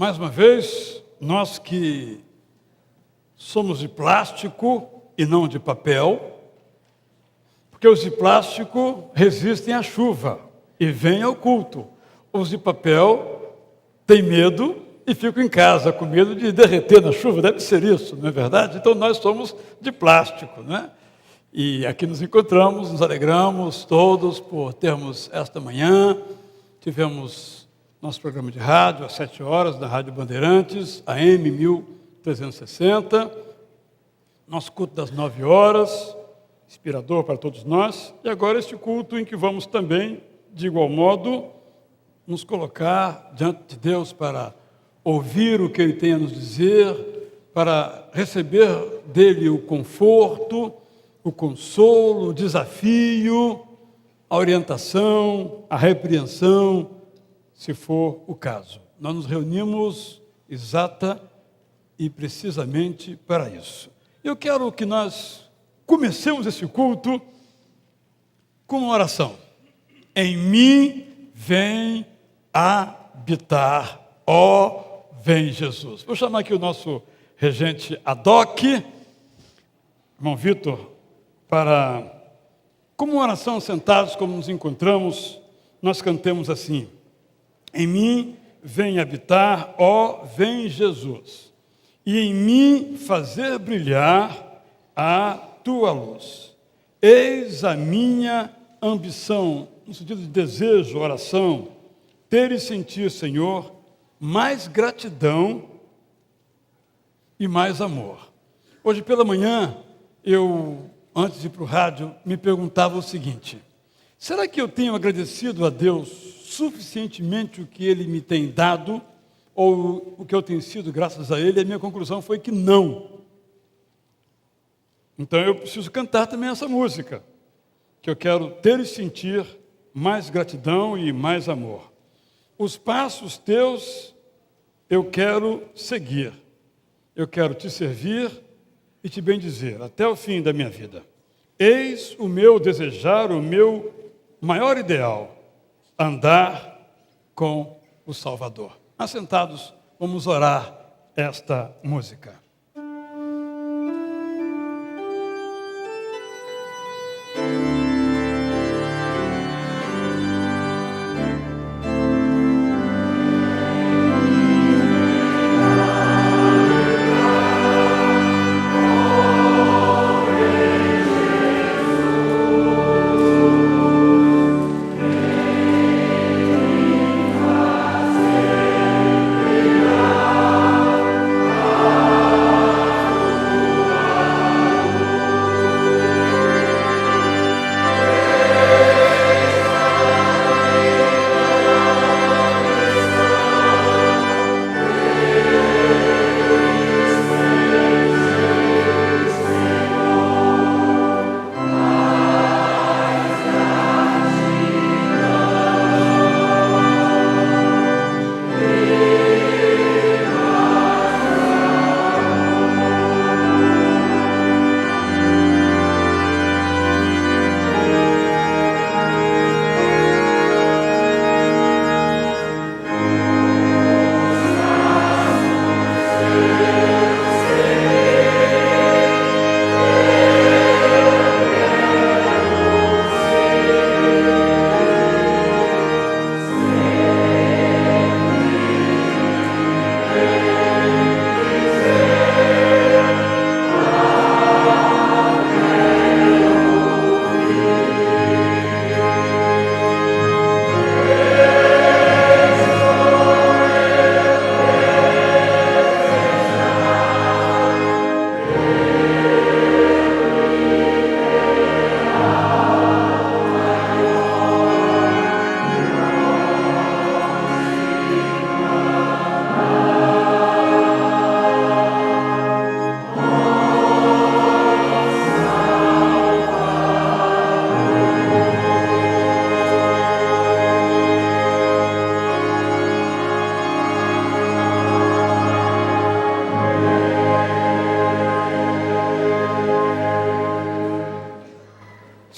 Mais uma vez, nós que somos de plástico e não de papel, porque os de plástico resistem à chuva e vêm ao culto. Os de papel têm medo e ficam em casa com medo de derreter na chuva. Deve ser isso, não é verdade? Então nós somos de plástico, não é? E aqui nos encontramos, nos alegramos todos por termos esta manhã. Tivemos nosso programa de rádio às 7 horas, da Rádio Bandeirantes, AM 1360. Nosso culto das 9 horas, inspirador para todos nós. E agora este culto em que vamos também, de igual modo, nos colocar diante de Deus para ouvir o que Ele tem a nos dizer, para receber dEle o conforto, o consolo, o desafio, a orientação, a repreensão, se for o caso. Nós nos reunimos exata e precisamente para isso. Eu quero que nós comecemos esse culto com uma oração. Em mim vem habitar, ó, vem Jesus. Vou chamar aqui o nosso regente Adoc, irmão Vitor, para, como uma oração, sentados como nos encontramos, nós cantemos assim: em mim vem habitar, ó, vem Jesus, e em mim fazer brilhar a tua luz. Eis a minha ambição, no sentido de desejo, oração, ter e sentir, Senhor, mais gratidão e mais amor. Hoje pela manhã, antes de ir para o rádio, me perguntava o seguinte: será que eu tenho agradecido a Deus suficientemente o que Ele me tem dado, ou o que eu tenho sido graças a Ele? A minha conclusão foi que não. Então eu preciso cantar também essa música, que eu quero ter e sentir mais gratidão e mais amor. Os passos teus eu quero seguir, eu quero te servir e te bendizer até o fim da minha vida. Eis o meu desejar, o meu maior ideal, andar com o Salvador. Assentados, vamos orar esta música.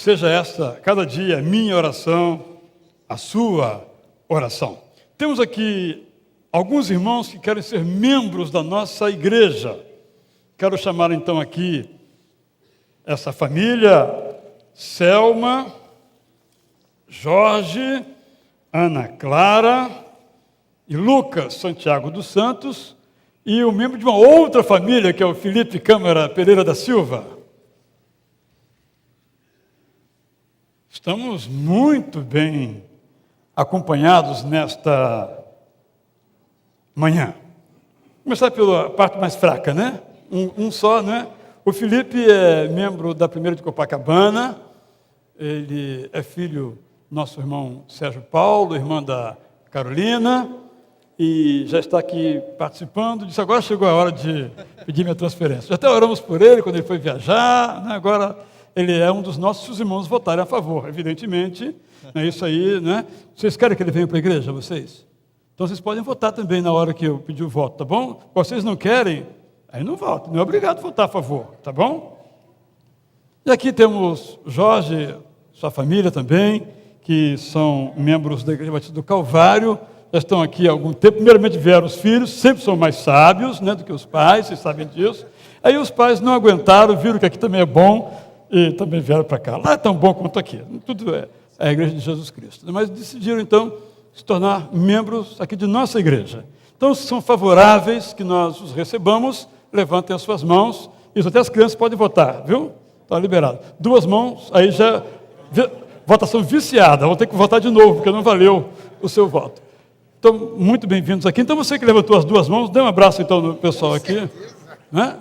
Seja esta, cada dia, minha oração, a sua oração. Temos aqui alguns irmãos que querem ser membros da nossa igreja. Quero chamar então aqui essa família: Selma, Jorge, Ana Clara e Lucas Santiago dos Santos, e o membro de uma outra família, que é o Felipe Câmara Pereira da Silva. Estamos muito bem acompanhados nesta manhã. Vou começar pela parte mais fraca, né? Um só, né? O Felipe é membro da Primeira de Copacabana, ele é filho do nosso irmão Sérgio Paulo, irmã da Carolina, e já está aqui participando. Disse: agora chegou a hora de pedir minha transferência. Já até oramos por ele quando ele foi viajar, né? Agora ele é um dos nossos irmãos votarem a favor, evidentemente. É isso aí, né? Vocês querem que ele venha para a igreja, vocês? Então vocês podem votar também na hora que eu pedir o voto, tá bom? Vocês não querem, aí não votam, não é obrigado a votar a favor, tá bom? E aqui temos Jorge, sua família também, que são membros da Igreja Batista do Calvário, já estão aqui há algum tempo. Primeiramente vieram os filhos, sempre são mais sábios, né, do que os pais, vocês sabem disso. Aí os pais não aguentaram, viram que aqui também é bom, e também vieram para cá. Lá é tão bom quanto aqui, tudo é a Igreja de Jesus Cristo. Mas decidiram então se tornar membros aqui de nossa igreja. Então, se são favoráveis que nós os recebamos, levantem as suas mãos. Isso, até as crianças podem votar, viu? Está liberado. 2 mãos, aí já votação viciada. Vão ter que votar de novo, porque não valeu o seu voto. Então, muito bem-vindos aqui. Então, você que levantou as 2 mãos, dê um abraço então no pessoal aqui. Né?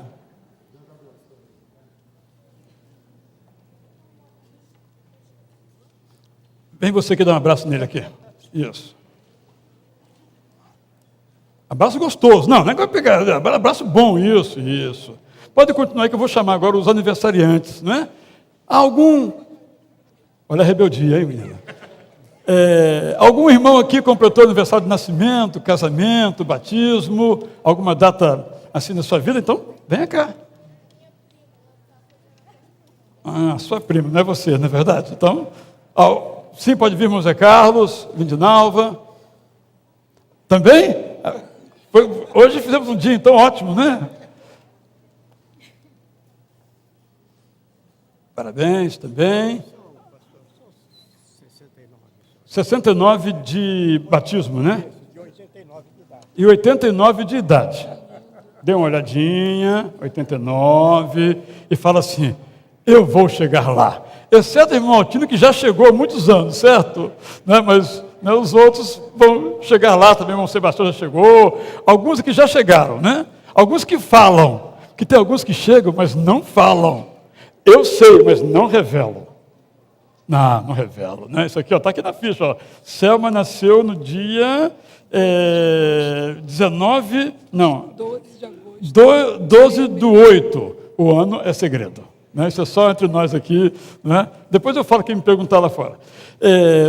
Vem você que dá um abraço nele aqui. Isso. Abraço gostoso. Não é que vai pegar. Abraço bom, isso. Pode continuar aí que eu vou chamar agora os aniversariantes, né? Algum... Olha a rebeldia, hein, menina? Algum irmão aqui completou aniversário de nascimento, casamento, batismo, alguma data assim na sua vida? Então, venha cá. Sua prima, não é você, não é verdade? Então, sim, pode vir, irmão Zé Carlos, Lindinalva. Também? Hoje fizemos um dia, então, ótimo, né? Parabéns também. 69 de batismo, né? E 89 de idade. Dê uma olhadinha, 89, e fala assim: eu vou chegar lá. Exceto o irmão Altino, que já chegou há muitos anos, certo? Mas os outros vão chegar lá também. O irmão Sebastião já chegou. Alguns aqui já chegaram, né? Alguns que falam, que tem alguns que chegam, mas não falam. Eu sei, mas não revelo. Não revelo, né? Isso aqui está aqui na ficha. Ó. Selma nasceu no dia 12 de agosto. 12/8. O ano é segredo. Né? Isso é só entre nós aqui. Né? Depois eu falo quem me perguntar lá fora.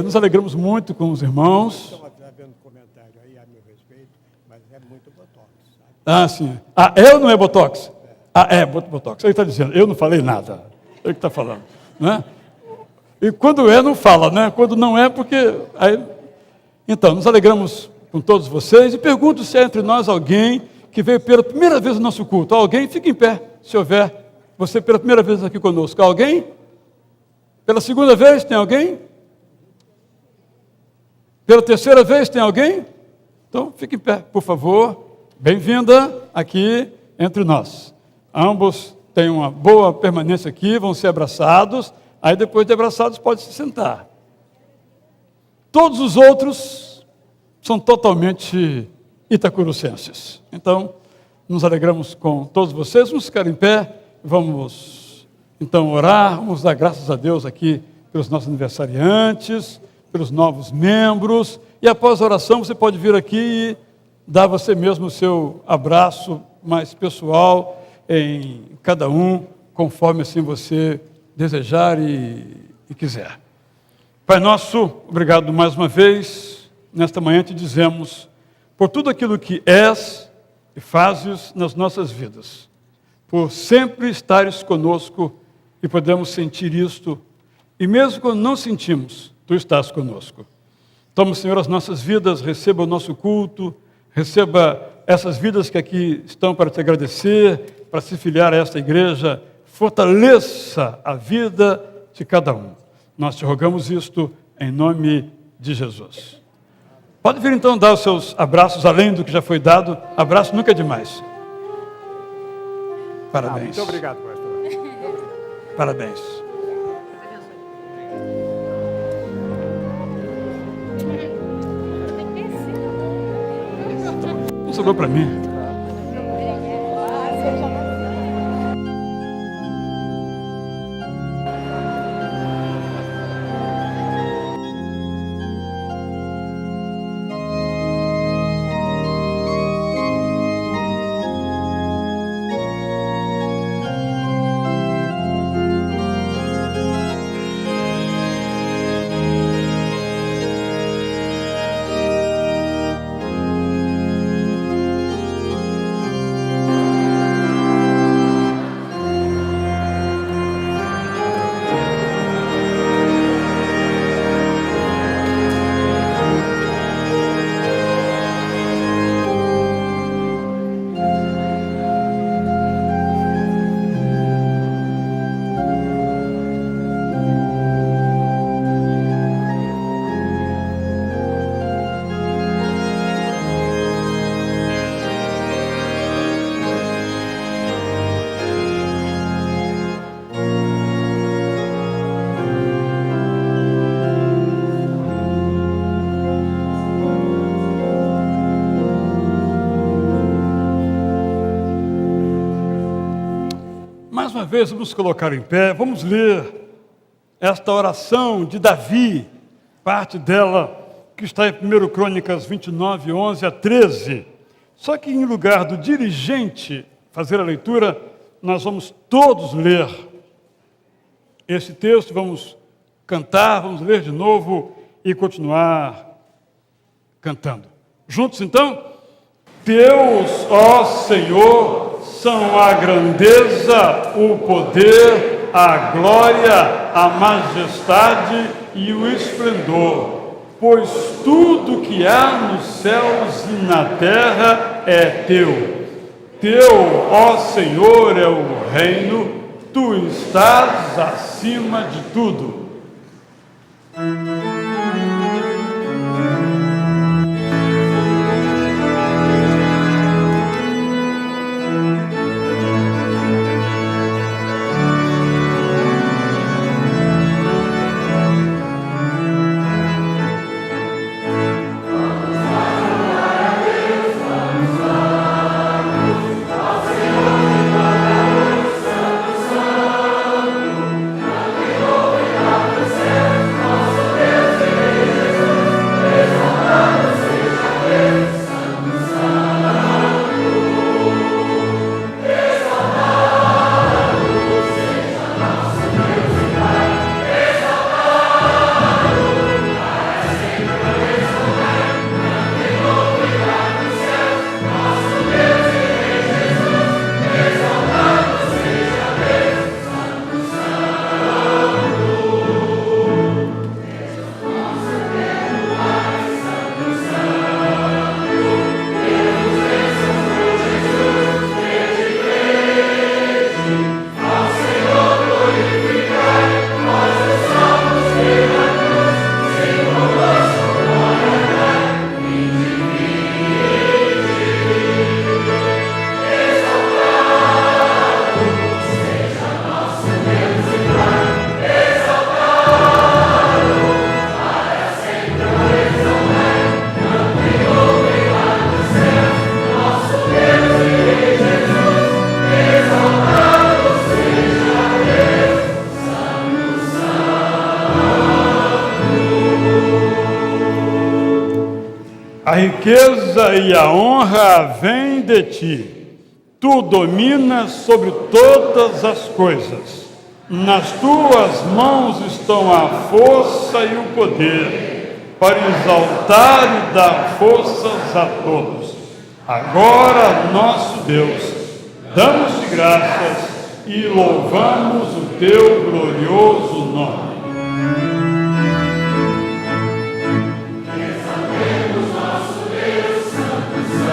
Nos alegramos muito com os irmãos. Estava vendo comentário aí a meu respeito, mas é muito botox. Sabe? Sim. É ou não é botox? É botox. Ele está dizendo, eu não falei nada. Ele que está falando. Né? E quando não fala, né? Quando não é, porque... Então, nos alegramos com todos vocês e pergunto se é entre nós alguém que veio pela primeira vez no nosso culto. Alguém? Fique em pé, se houver. Você pela primeira vez aqui conosco. Alguém? Pela segunda vez, tem alguém? Pela terceira vez, tem alguém? Então, fique em pé, por favor. Bem-vinda aqui entre nós. Ambos têm uma boa permanência aqui, vão ser abraçados. Aí, depois de abraçados, pode se sentar. Todos os outros são totalmente itacurucenses. Então, nos alegramos com todos vocês. Vamos ficar em pé. Vamos, então, orar. Vamos dar graças a Deus aqui pelos nossos aniversariantes, pelos novos membros. E após a oração, você pode vir aqui e dar você mesmo o seu abraço mais pessoal em cada um, conforme assim você desejar e quiser. Pai nosso, obrigado mais uma vez. Nesta manhã te dizemos por tudo aquilo que és e fazes nas nossas vidas, por sempre estares conosco e podemos sentir isto, e mesmo quando não sentimos, tu estás conosco. Toma, Senhor, as nossas vidas, receba o nosso culto, receba essas vidas que aqui estão para te agradecer, para se filiar a esta igreja, fortaleça a vida de cada um. Nós te rogamos isto em nome de Jesus. Pode vir então dar os seus abraços, além do que já foi dado. Abraço nunca é demais. Parabéns. Muito obrigado, pastor. Parabéns. Não sobrou para mim. Mais uma vez, vamos colocar em pé, vamos ler esta oração de Davi, parte dela que está em 1 Crônicas 29, 11 a 13. Só que em lugar do dirigente fazer a leitura, nós vamos todos ler esse texto, vamos cantar, vamos ler de novo e continuar cantando. Juntos então? Teus, ó Senhor, são a grandeza, o poder, a glória, a majestade e o esplendor, pois tudo que há nos céus e na terra é teu. Teu, ó Senhor, é o reino, tu estás acima de tudo. A riqueza e a honra vêm de ti. Tu dominas sobre todas as coisas. Nas tuas mãos estão a força e o poder, para exaltar e dar forças a todos. Agora, nosso Deus, damos-te graças e louvamos o teu glorioso nome. Exaltemos nosso Deus, Santo, Santo.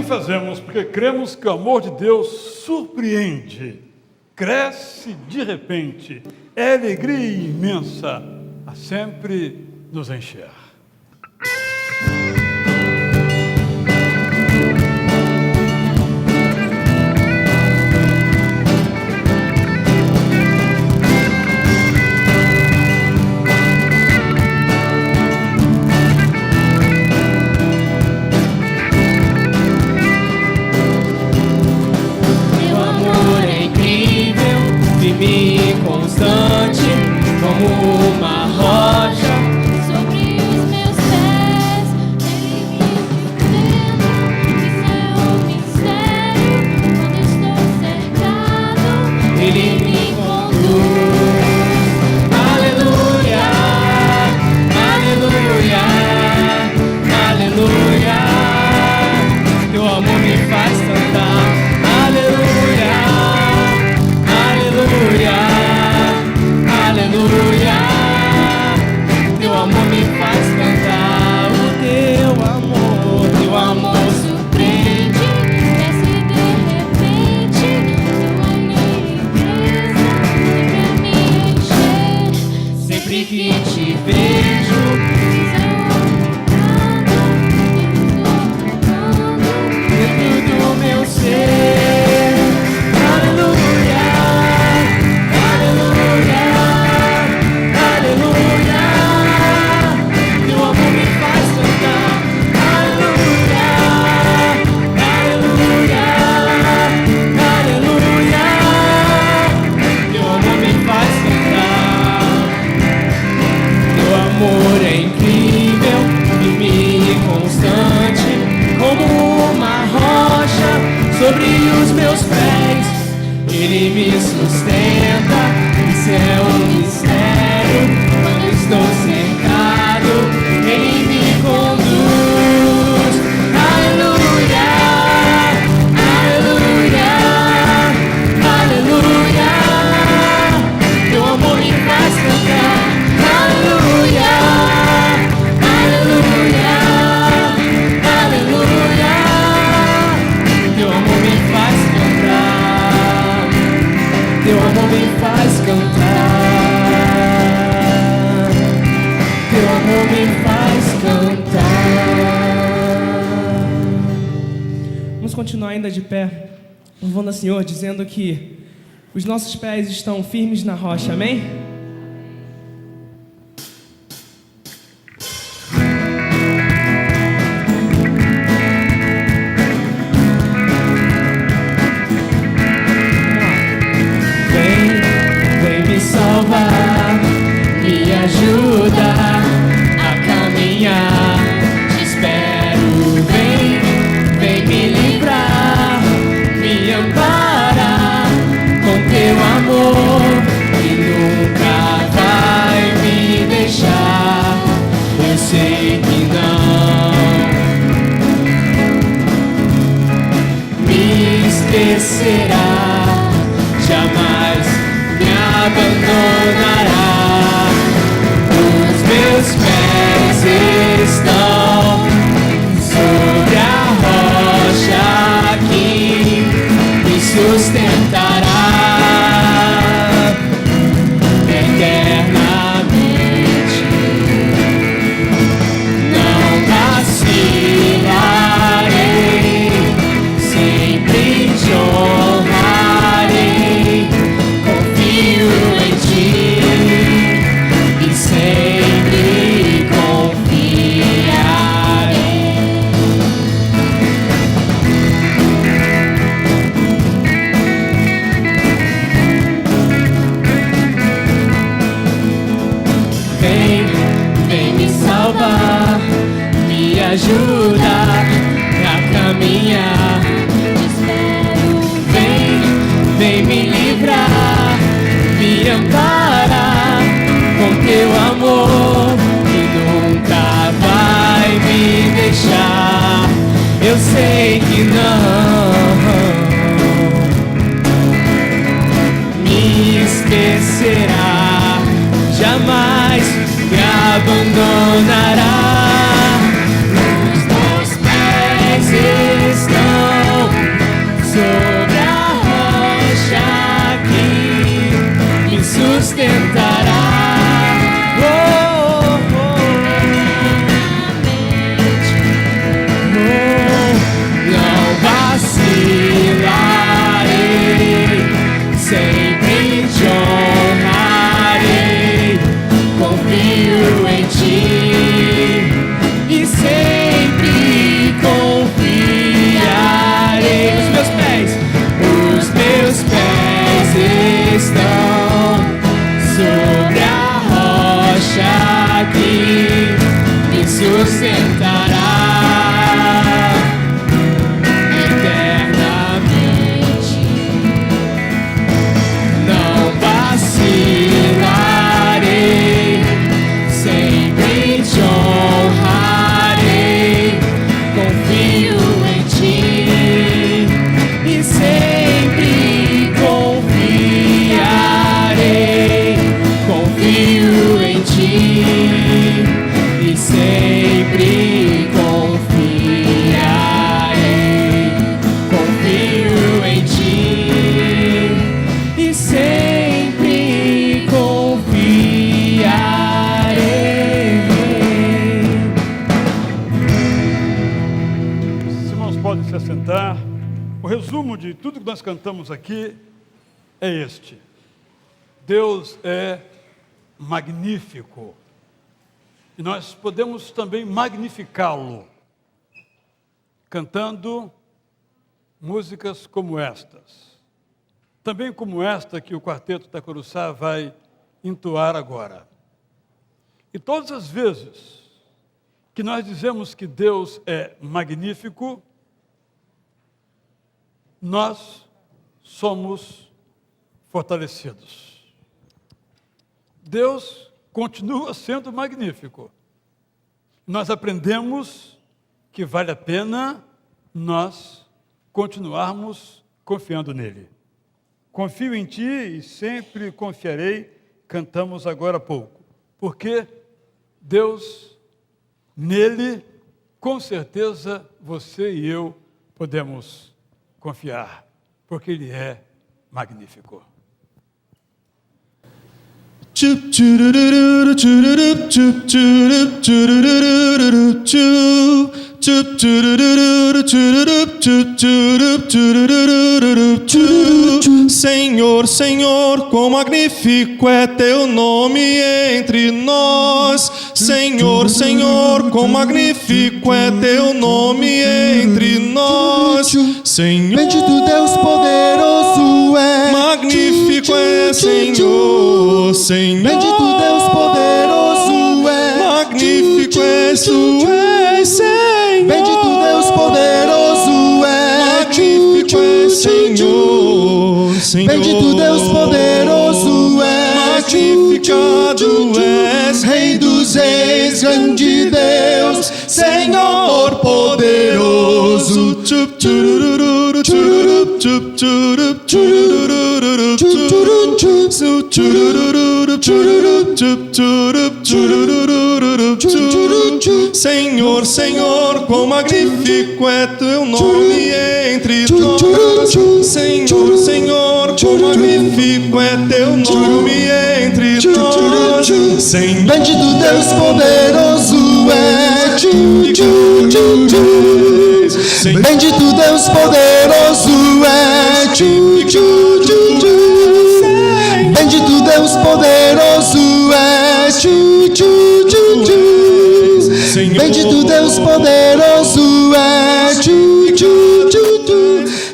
fazemos porque cremos que o amor de Deus surpreende, cresce de repente, é alegria imensa a sempre nos encher. Constante como uma rocha sobre os meus pés, ele me sustenta. Isso é um mistério. Quando estou cercado, ele me conduz. Aleluia, aleluia, aleluia. Teu amor me faz cantar. Aleluia, aleluia. Aleluia, teu amor me faz cantar. O teu amor surpreende, desce de repente, tua limpeza vem me encher. sempre que te vejo. Dentro do meu ser. Aleluia, aleluia. Aleluia, teu amor me faz cantar. Aleluia, aleluia, aleluia, teu amor me faz cantar. Teu amor é incrível, firme e constante, como uma rocha sobre os meus pés. Ele me sustenta, isso é um mistério. Quando estou cercado, ele me conduz. Aleluia, aleluia, aleluia. Teu amor me faz cantar. Aleluia, aleluia, aleluia. Teu amor me faz cantar. Teu amor me faz cantar. Teu amor me faz cantar. Vamos continuar ainda de pé, louvando ao Senhor, dizendo que os nossos pés estão firmes na rocha, amém? Vem me salvar, me ajuda a caminhar. Te espero, vem me livrar, me amparar com teu amor que nunca vai me deixar. Eu sei que não me esquecerá, jamais me abandonará. Os meus pés estão sobre a rocha que me sustentará eternamente. Não vacilarei, sempre te honrarei. Confio em ti e sempre confiarei. Vem me salvar, me ajuda a caminhar. Vem me livrar, me amparar com teu amor que nunca vai me deixar. Eu sei que não me esquecerá, jamais me abandonará. Os teus pés estão cantar, o resumo de tudo que nós cantamos aqui é este: Deus é magnífico. E nós podemos também magnificá-lo, cantando músicas como estas. Também como esta que o Quarteto Itacuruçá vai entoar agora. E todas as vezes que nós dizemos que Deus é magnífico, nós somos fortalecidos. Deus continua sendo magnífico. Nós aprendemos que vale a pena nós continuarmos confiando nele. Confio em ti e sempre confiarei, cantamos agora há pouco. Porque Deus, nele, com certeza você e eu podemos confiar, porque ele é magnífico. Chup churururu chururup chup churup churururu chup chup churururu chururup chup churup churururu chup. Senhor, Senhor, quão magnífico é teu nome entre nós. Senhor, Senhor, quão magnífico é teu nome entre nós. Senhor, Bendito Deus poderoso é. magnífico é Senhor, Senhor. Bendito Deus poderoso é. Magnífico és tu, és Senhor. Bendito Deus poderoso é. Magnífico és Senhor, Senhor. Bendito Deus poderoso é. Magnificado és Rei dos reis, grande Deus, Senhor poderoso. Chup churururu chururup chup churup churururu chup chup churururu chururup chup churup churururu chup. Senhor, Senhor, quão magnífico é teu nome entre nós. Senhor, Senhor, quão magnífico é teu nome entre nós. Senhor, Bendito Deus poderoso é. Bendito Deus poderoso é. Bendito Deus poderoso é. Bendito Deus poderoso é.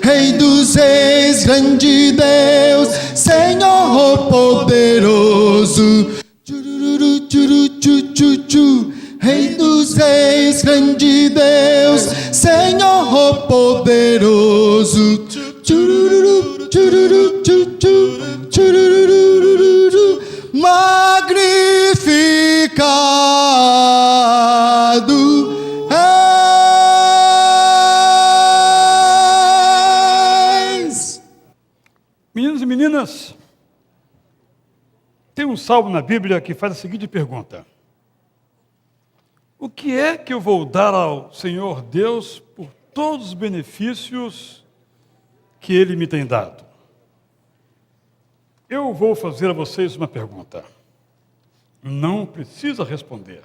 Rei dos reis, grande Deus, Senhor poderoso. Rei dos reis, grande Deus, Senhor poderoso. Magnificado és. Meninos e meninas, tem um salmo na Bíblia que faz a seguinte pergunta: o que é que eu vou dar ao Senhor Deus por todos os benefícios que Ele me tem dado? Eu vou fazer a vocês uma pergunta. Não precisa responder.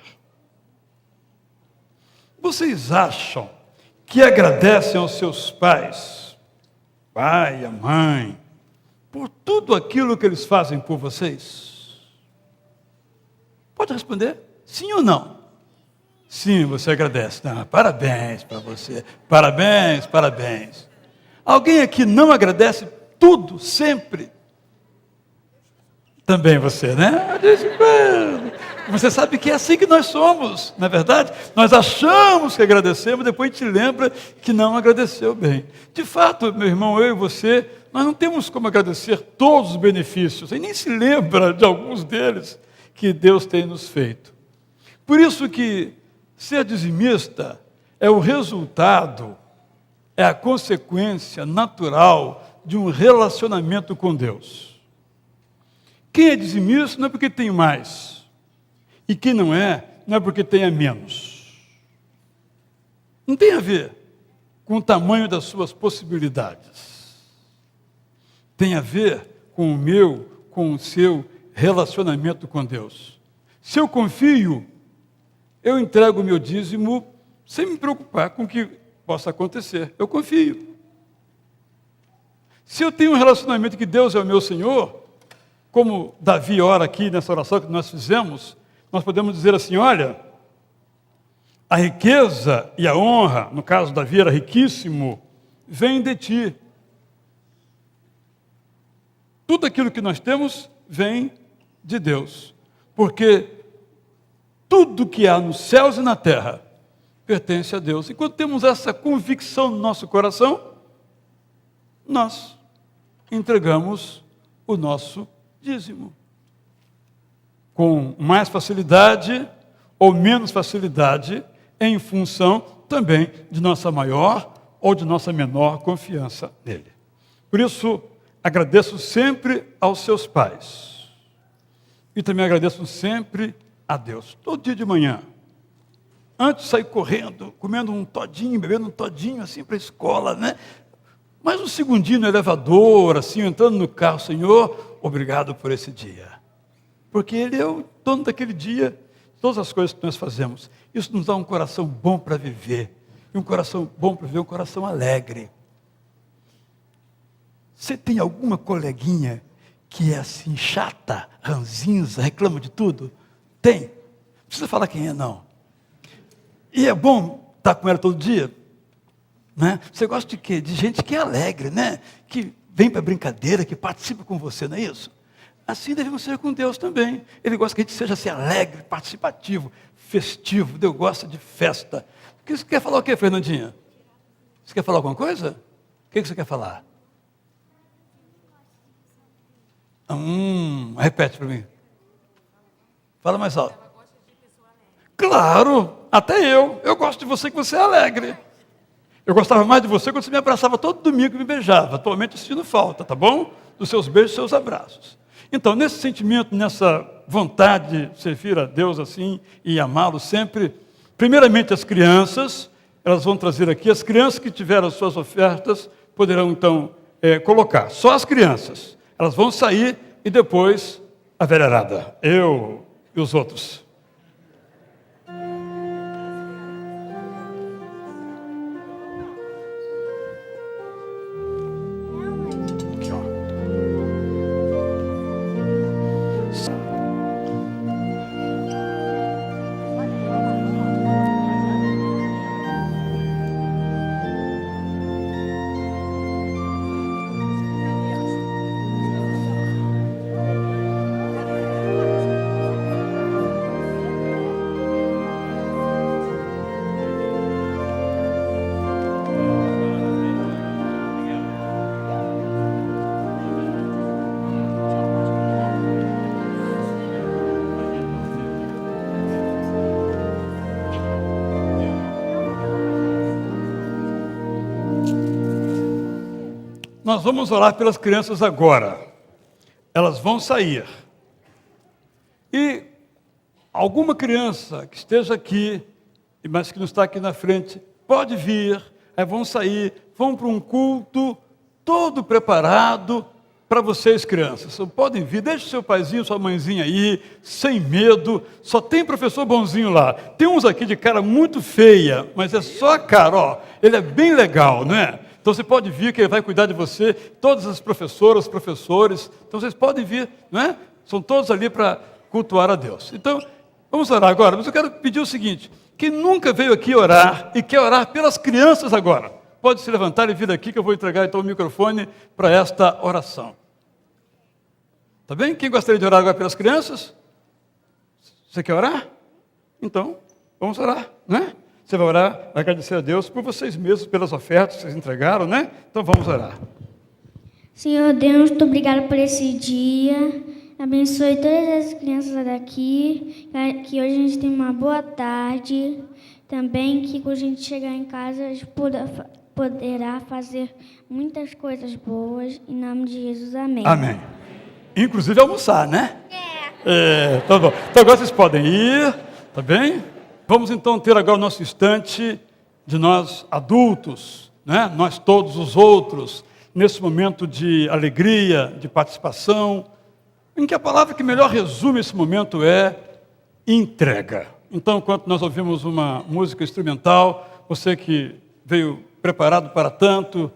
Vocês acham que agradecem aos seus pais, pai e a mãe, por tudo aquilo que eles fazem por vocês? Pode responder sim ou não? Sim, você agradece. Não, parabéns para você. Parabéns, parabéns. Alguém aqui não agradece tudo, sempre? Também você, né? Você sabe que é assim que nós somos, não é verdade? Nós achamos que agradecemos, depois a gente lembra que não agradeceu bem. De fato, meu irmão, eu e você, nós não temos como agradecer todos os benefícios, e nem se lembra de alguns deles que Deus tem nos feito. Por isso que ser dizimista é o resultado, é a consequência natural de um relacionamento com Deus. Quem é dizimista não é porque tem mais, e quem não é é porque tenha menos. Não tem a ver com o tamanho das suas possibilidades. Tem a ver com o meu, com o seu relacionamento com Deus. Se eu confio, eu entrego o meu dízimo sem me preocupar com o que possa acontecer. Eu confio. Se eu tenho um relacionamento que Deus é o meu Senhor, como Davi ora aqui nessa oração que nós fizemos, nós podemos dizer assim, olha, a riqueza e a honra, no caso Davi era riquíssimo, vem de ti. Tudo aquilo que nós temos vem de Deus, porque tudo que há nos céus e na terra pertence a Deus. E quando temos essa convicção no nosso coração, nós entregamos o nosso dízimo. Com mais facilidade ou menos facilidade, em função também de nossa maior ou de nossa menor confiança nele. Por isso, agradeço sempre aos seus pais. E também agradeço sempre a Deus. Todo dia de manhã, antes de sair correndo, comendo um todinho, bebendo um todinho assim para a escola, né? Mas um segundinho no elevador, assim, entrando no carro, Senhor, obrigado por esse dia. Porque Ele é o dono daquele dia, todas as coisas que nós fazemos. Isso nos dá um coração bom para viver. E um coração bom para viver, um coração alegre. Você tem alguma coleguinha que é assim, chata, ranzinza, reclama de tudo? Tem. Não precisa falar quem é, não. E é bom estar com ela todo dia? Né? Você gosta de quê? De gente que é alegre, né? Que vem para a brincadeira, que participa com você, não é isso? Assim devemos ser com Deus também. Ele gosta que a gente seja assim, alegre, participativo, festivo. Deus gosta de festa. Você quer falar o quê, Fernandinha? Você quer falar alguma coisa? O que você quer falar? Repete para mim. Fala mais alto. Claro, até eu. Eu gosto de você que você é alegre. Eu gostava mais de você quando você me abraçava todo domingo e me beijava. Atualmente eu sinto falta, tá bom? Dos seus beijos e seus abraços. Então, nesse sentimento, nessa vontade de servir a Deus assim e amá-lo sempre, primeiramente as crianças, elas vão trazer aqui, as crianças que tiveram as suas ofertas, poderão então colocar. Só as crianças. Elas vão sair e depois a velharada. Eu e os outros. Aqui, ó. Nós vamos orar pelas crianças agora. Elas vão sair. E alguma criança que esteja aqui, mas que não está aqui na frente, pode vir, aí vão sair, vão para um culto todo preparado para vocês, crianças. Podem vir, deixe seu paizinho, sua mãezinha aí, sem medo. Só tem professor bonzinho lá. Tem uns aqui de cara muito feia, mas é só a cara, ó. Ele é bem legal, não é? Então você pode vir, que ele vai cuidar de você, todas as professoras, professores, então vocês podem vir, não é? São todos ali para cultuar a Deus. Então, vamos orar agora, mas eu quero pedir o seguinte, quem nunca veio aqui orar e quer orar pelas crianças agora, pode se levantar e vir aqui que eu vou entregar então o microfone para esta oração. Tá bem? Quem gostaria de orar agora pelas crianças? Você quer orar? Então, vamos orar, né? Você vai orar, vai agradecer a Deus por vocês mesmos, pelas ofertas que vocês entregaram, né? Então vamos orar. Senhor Deus, muito obrigado por esse dia. Abençoe todas as crianças daqui. Que hoje a gente tenha uma boa tarde. Também que quando a gente chegar em casa, a gente poderá fazer muitas coisas boas. Em nome de Jesus, amém. Amém. Inclusive almoçar, né? Tá bom. Então agora vocês podem ir, tá bem? Vamos então ter agora o nosso instante de nós adultos, né? Nós todos os outros, nesse momento de alegria, de participação, em que a palavra que melhor resume esse momento é entrega. Então, enquanto nós ouvimos uma música instrumental, você que veio preparado para tanto.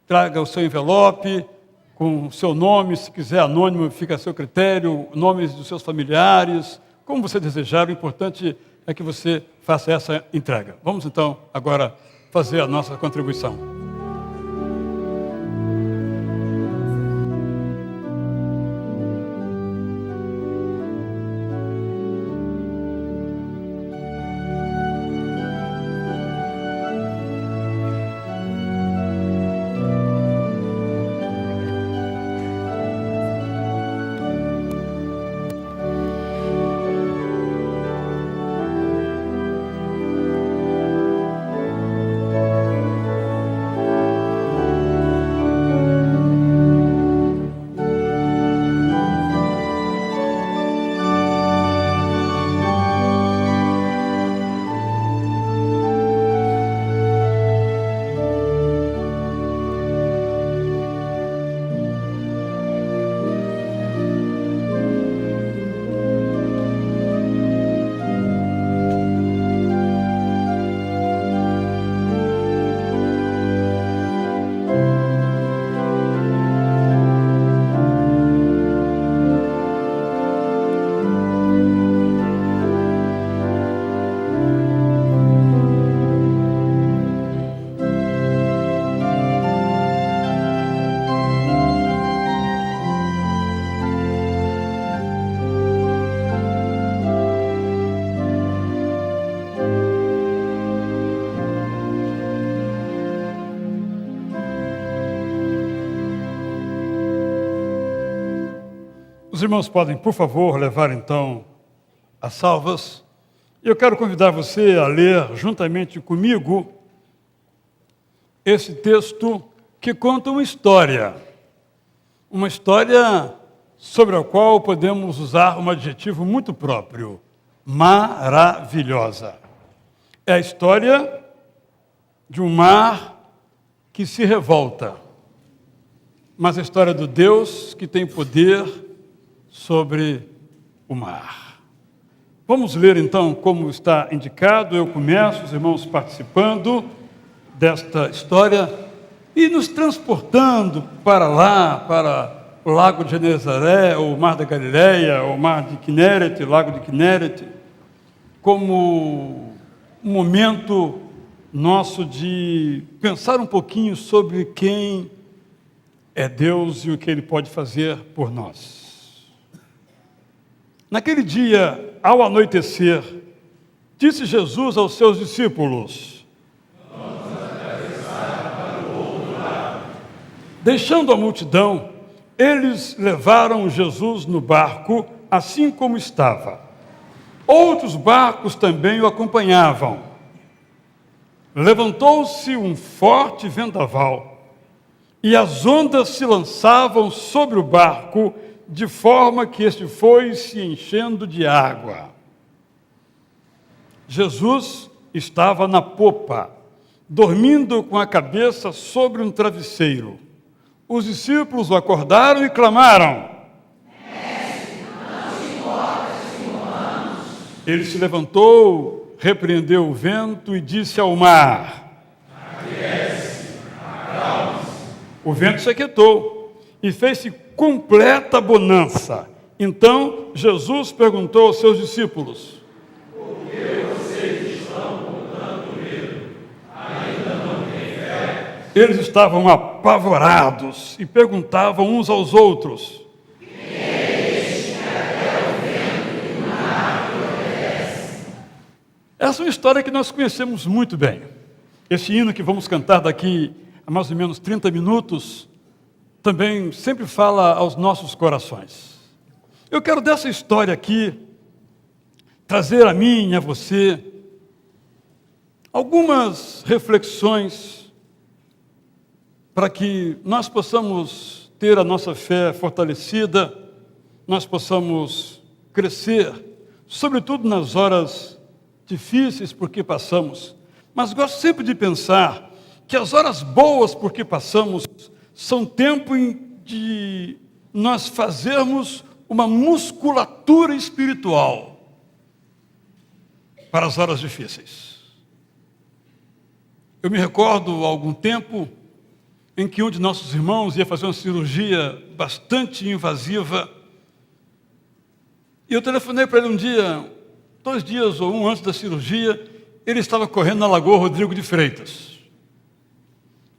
Traga o seu envelope com o seu nome, se quiser anônimo, fica a seu critério, nomes dos seus familiares, como você desejar. O importante é que você faça essa entrega. Vamos então agora fazer a nossa contribuição. Os irmãos podem, por favor, levar então as salvas. Eu quero convidar você a ler juntamente comigo esse texto que conta uma história sobre a qual podemos usar um adjetivo muito próprio: maravilhosa. É a história de um mar que se revolta, mas a história do Deus que tem poder sobre o mar. Vamos ler então como está indicado. Eu começo, os irmãos participando desta história e nos transportando para lá, para o lago de Genezaré, ou o mar da Galileia, ou o mar de Quinerete, o lago de Quinerete, como um momento nosso de pensar um pouquinho sobre quem é Deus e o que Ele pode fazer por nós. Naquele dia, ao anoitecer, disse Jesus aos seus discípulos: vamos atravessar para o outro lado. Deixando a multidão, eles levaram Jesus no barco, assim como estava. Outros barcos também o acompanhavam. Levantou-se um forte vendaval, e as ondas se lançavam sobre o barco, de forma que este foi se enchendo de água. Jesus estava na popa, dormindo com a cabeça sobre um travesseiro. Os discípulos o acordaram e clamaram: Mestre, não te importas que morramos? Ele se levantou, repreendeu o vento e disse ao mar: Aquiete-se, acalme-se. O vento se aquietou e fez-se completa bonança. Então Jesus perguntou aos seus discípulos: por que vocês estão com tanto medo? Ainda não têm fé? Eles estavam apavorados e perguntavam uns aos outros: quem é este que até o vento e o mar obedece? Essa é uma história que nós conhecemos muito bem. Esse hino que vamos cantar daqui a mais ou menos 30 minutos também sempre fala aos nossos corações. Eu quero dessa história aqui trazer a mim e a você algumas reflexões para que nós possamos ter a nossa fé fortalecida, nós possamos crescer, sobretudo nas horas difíceis por que passamos. Mas gosto sempre de pensar que as horas boas por que passamos são tempo de nós fazermos uma musculatura espiritual para as horas difíceis. Eu me recordo, há algum tempo, em que um de nossos irmãos ia fazer uma cirurgia bastante invasiva. E eu telefonei para ele um dia, 2 dias ou um antes da cirurgia, ele estava correndo na Lagoa Rodrigo de Freitas.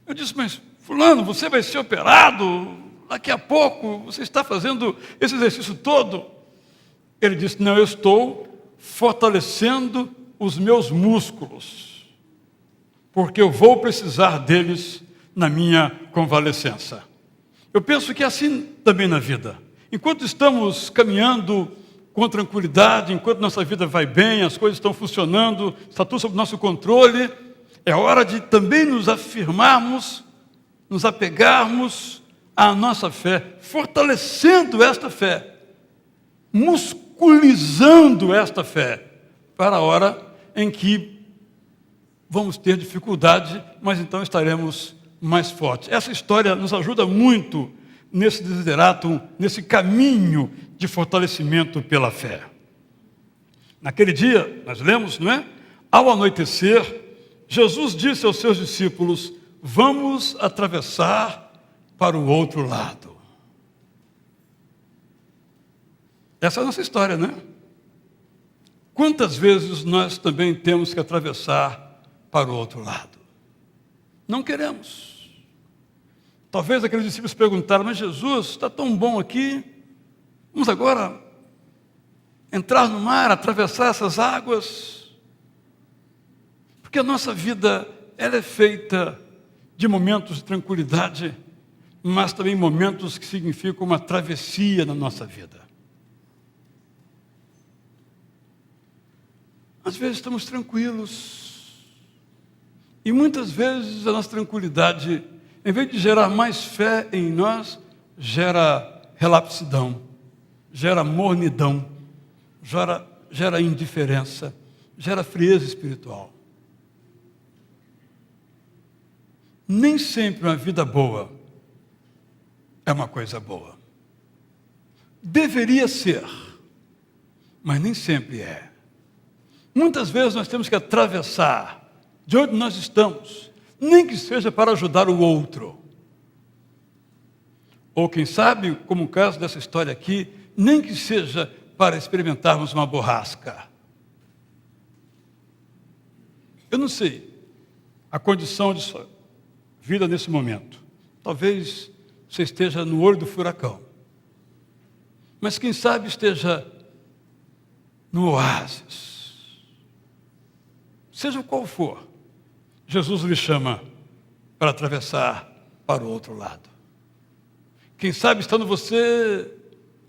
Eu disse, mas fulano, você vai ser operado daqui a pouco, você está fazendo esse exercício todo? Ele disse, não, eu estou fortalecendo os meus músculos, porque eu vou precisar deles na minha convalescença. Eu penso que é assim também na vida. Enquanto estamos caminhando com tranquilidade, enquanto nossa vida vai bem, as coisas estão funcionando, está tudo sob nosso controle, é hora de também nos afirmarmos, nos apegarmos à nossa fé, fortalecendo esta fé, musculizando esta fé, para a hora em que vamos ter dificuldade, mas então estaremos mais fortes. Essa história nos ajuda muito nesse desideratum, nesse caminho de fortalecimento pela fé. Naquele dia, nós lemos, não é? Ao anoitecer, Jesus disse aos seus discípulos, vamos atravessar para o outro lado. Essa é a nossa história, né? Quantas vezes nós também temos que atravessar para o outro lado? Não queremos. Talvez aqueles discípulos perguntaram, mas Jesus, está tão bom aqui, vamos agora entrar no mar, atravessar essas águas? Porque a nossa vida, ela é feita de momentos de tranquilidade, mas também momentos que significam uma travessia na nossa vida. Às vezes estamos tranquilos, e muitas vezes a nossa tranquilidade, em vez de gerar mais fé em nós, gera relapsidão, gera mornidão, gera indiferença, gera frieza espiritual. Nem sempre uma vida boa é uma coisa boa. Deveria ser, mas nem sempre é. Muitas vezes nós temos que atravessar de onde nós estamos, nem que seja para ajudar o outro. Ou quem sabe, como o caso dessa história aqui, nem que seja para experimentarmos uma borrasca. Eu não sei a condição de sua vida nesse momento. Talvez você esteja no olho do furacão. Mas quem sabe esteja no oásis. Seja qual for, Jesus lhe chama para atravessar para o outro lado. Quem sabe, estando você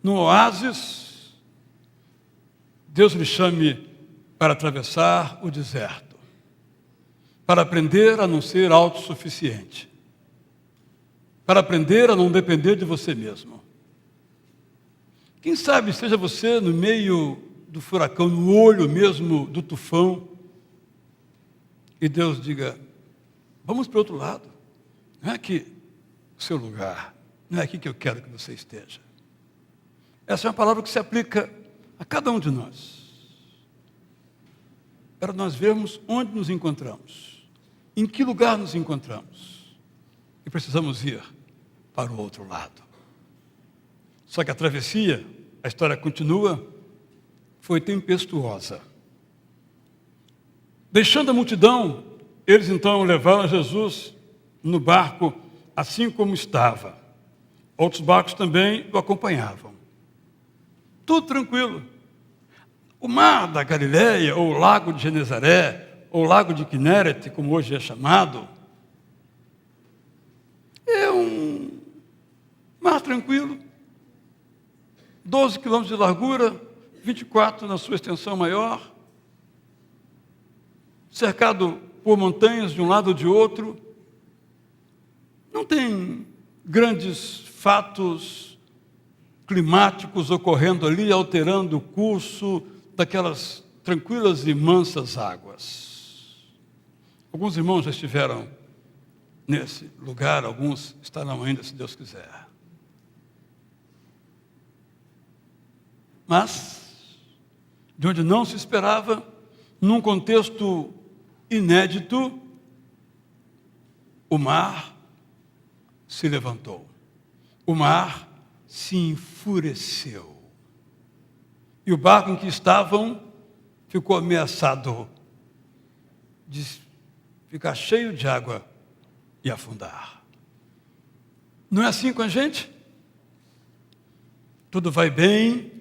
no oásis, Deus lhe chame para atravessar o deserto, para aprender a não ser autossuficiente, para aprender a não depender de você mesmo. Quem sabe seja você no meio do furacão, no olho mesmo do tufão, e Deus diga, vamos para o outro lado, não é aqui o seu lugar, não é aqui que eu quero que você esteja. Essa é uma palavra que se aplica a cada um de nós, para nós vermos onde nos encontramos, em que lugar nos encontramos, e precisamos ir para o outro lado. Só que a travessia, a história continua, foi tempestuosa. Deixando a multidão, eles então levaram Jesus no barco, assim como estava. Outros barcos também o acompanhavam. Tudo tranquilo. O mar da Galileia, ou o lago de Genezaré, ou o lago de Quinéret, como hoje é chamado, é um mar tranquilo, 12 quilômetros de largura, 24 na sua extensão maior, cercado por montanhas de um lado ou de outro. Não tem grandes fatos climáticos ocorrendo ali, alterando o curso daquelas tranquilas e mansas águas. Alguns irmãos já estiveram nesse lugar, alguns estarão ainda, se Deus quiser. Mas, de onde não se esperava, num contexto inédito, o mar se levantou. O mar se enfureceu. E o barco em que estavam ficou ameaçado de ficar cheio de água e afundar. Não é assim com a gente? Tudo vai bem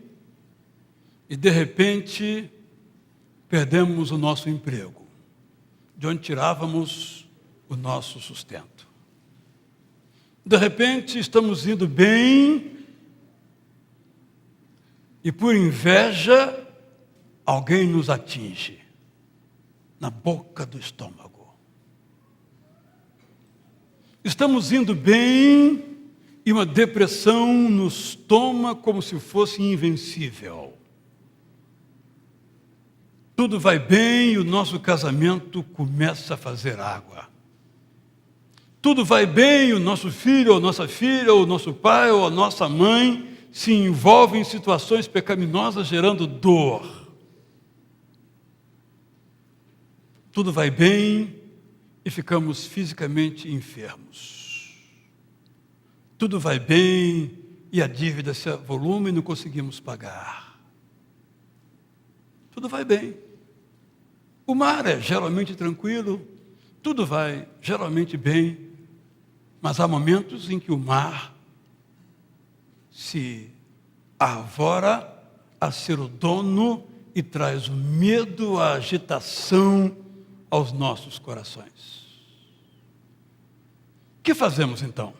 e, de repente, perdemos o nosso emprego, de onde tirávamos o nosso sustento. De repente, estamos indo bem e, por inveja, alguém nos atinge na boca do estômago. Estamos indo bem e uma depressão nos toma como se fosse invencível. Tudo vai bem e o nosso casamento começa a fazer água. Tudo vai bem e o nosso filho, ou nossa filha, ou nosso pai, ou a nossa mãe se envolve em situações pecaminosas gerando dor. Tudo vai bem e ficamos fisicamente enfermos. Tudo vai bem e a dívida se avoluma e não conseguimos pagar. Tudo vai bem. O mar é geralmente tranquilo, tudo vai geralmente bem, mas há momentos em que o mar se arvora a ser o dono e traz o medo, a agitação aos nossos corações. O que fazemos então?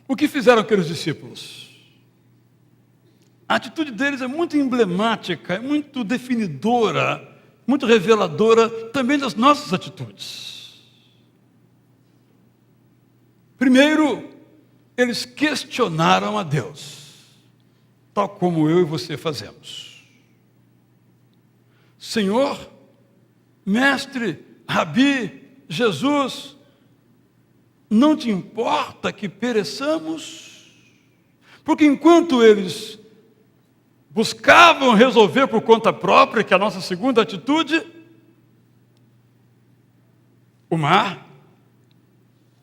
O que fizeram aqueles discípulos? A atitude deles é muito emblemática, é muito definidora, muito reveladora também das nossas atitudes. Primeiro, eles questionaram a Deus, tal como eu e você fazemos. Senhor, Mestre, Rabi, Jesus, não te importa que pereçamos? Porque enquanto eles buscavam resolver por conta própria, que é a nossa segunda atitude, o mar,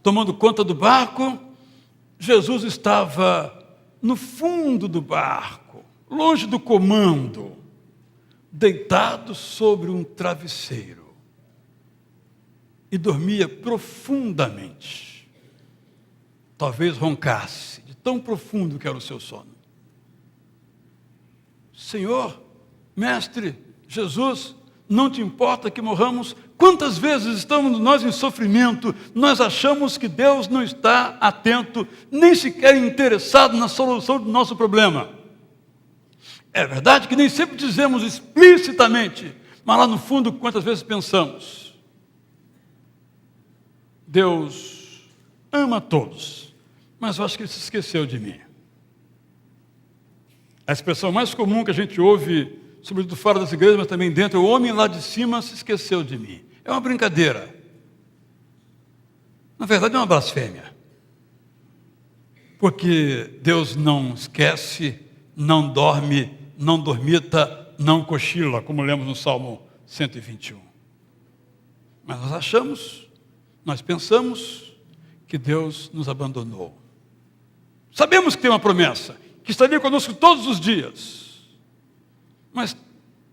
tomando conta do barco, Jesus estava no fundo do barco, longe do comando, deitado sobre um travesseiro, e dormia profundamente. Talvez roncasse, de tão profundo que era o seu sono. Senhor, Mestre, Jesus, não te importa que morramos? Quantas vezes estamos nós em sofrimento, nós achamos que Deus não está atento, nem sequer interessado na solução do nosso problema. É verdade que nem sempre dizemos explicitamente, mas lá no fundo, quantas vezes pensamos? Deus ama todos, mas eu acho que Ele se esqueceu de mim. A expressão mais comum que a gente ouve, sobretudo fora das igrejas, mas também dentro, é o homem lá de cima se esqueceu de mim. É uma brincadeira. Na verdade, é uma blasfêmia. Porque Deus não esquece, não dorme, não dormita, não cochila, como lemos no Salmo 121. Mas nós achamos, nós pensamos que Deus nos abandonou. Sabemos que tem uma promessa, que estaria conosco todos os dias. Mas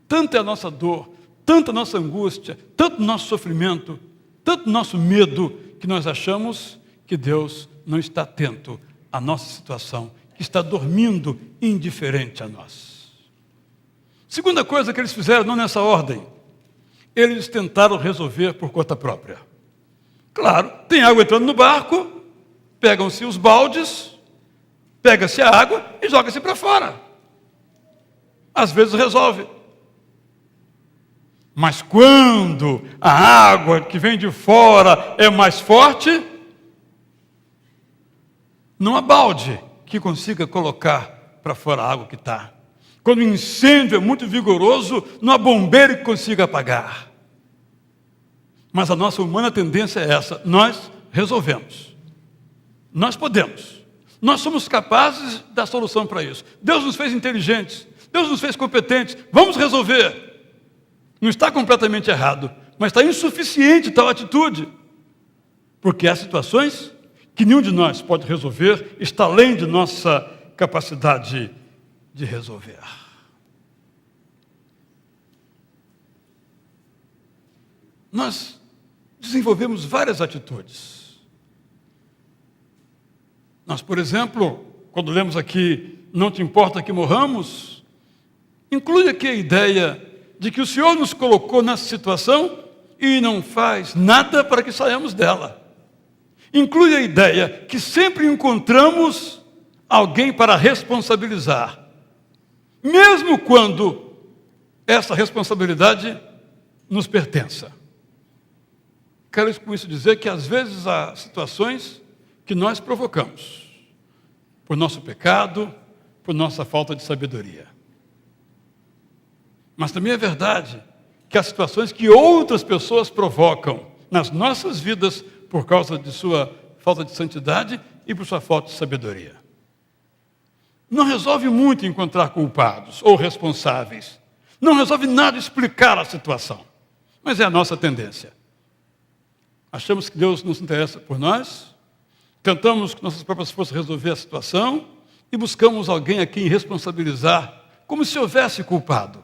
tanta é a nossa dor, tanta a nossa angústia, tanto o nosso sofrimento, tanto o nosso medo, que nós achamos que Deus não está atento à nossa situação, que está dormindo indiferente a nós. Segunda coisa que eles fizeram, não nessa ordem, eles tentaram resolver por conta própria. Claro, tem água entrando no barco, pegam-se os baldes, pega-se a água e joga-se para fora. Às vezes resolve. Mas quando a água que vem de fora é mais forte, não há balde que consiga colocar para fora a água que está. Quando o incêndio é muito vigoroso, não há bombeiro que consiga apagar. Mas a nossa humana tendência é essa: nós resolvemos. Nós podemos. Nós somos capazes da solução para isso. Deus nos fez inteligentes, Deus nos fez competentes, vamos resolver. Não está completamente errado, mas está insuficiente tal atitude. Porque há situações que nenhum de nós pode resolver, está além de nossa capacidade de resolver. Nós desenvolvemos várias atitudes. Nós, por exemplo, quando lemos aqui, não te importa que morramos, inclui aqui a ideia de que o Senhor nos colocou nessa situação e não faz nada para que saiamos dela. Inclui a ideia que sempre encontramos alguém para responsabilizar, mesmo quando essa responsabilidade nos pertença. Quero com isso dizer que às vezes há situações que nós provocamos, por nosso pecado, por nossa falta de sabedoria. Mas também é verdade que há situações que outras pessoas provocam nas nossas vidas por causa de sua falta de santidade e por sua falta de sabedoria. Não resolve muito encontrar culpados ou responsáveis. Não resolve nada explicar a situação. Mas é a nossa tendência. Achamos que Deus não se interessa por nós, tentamos com nossas próprias forças resolver a situação e buscamos alguém a quem responsabilizar, como se houvesse culpado.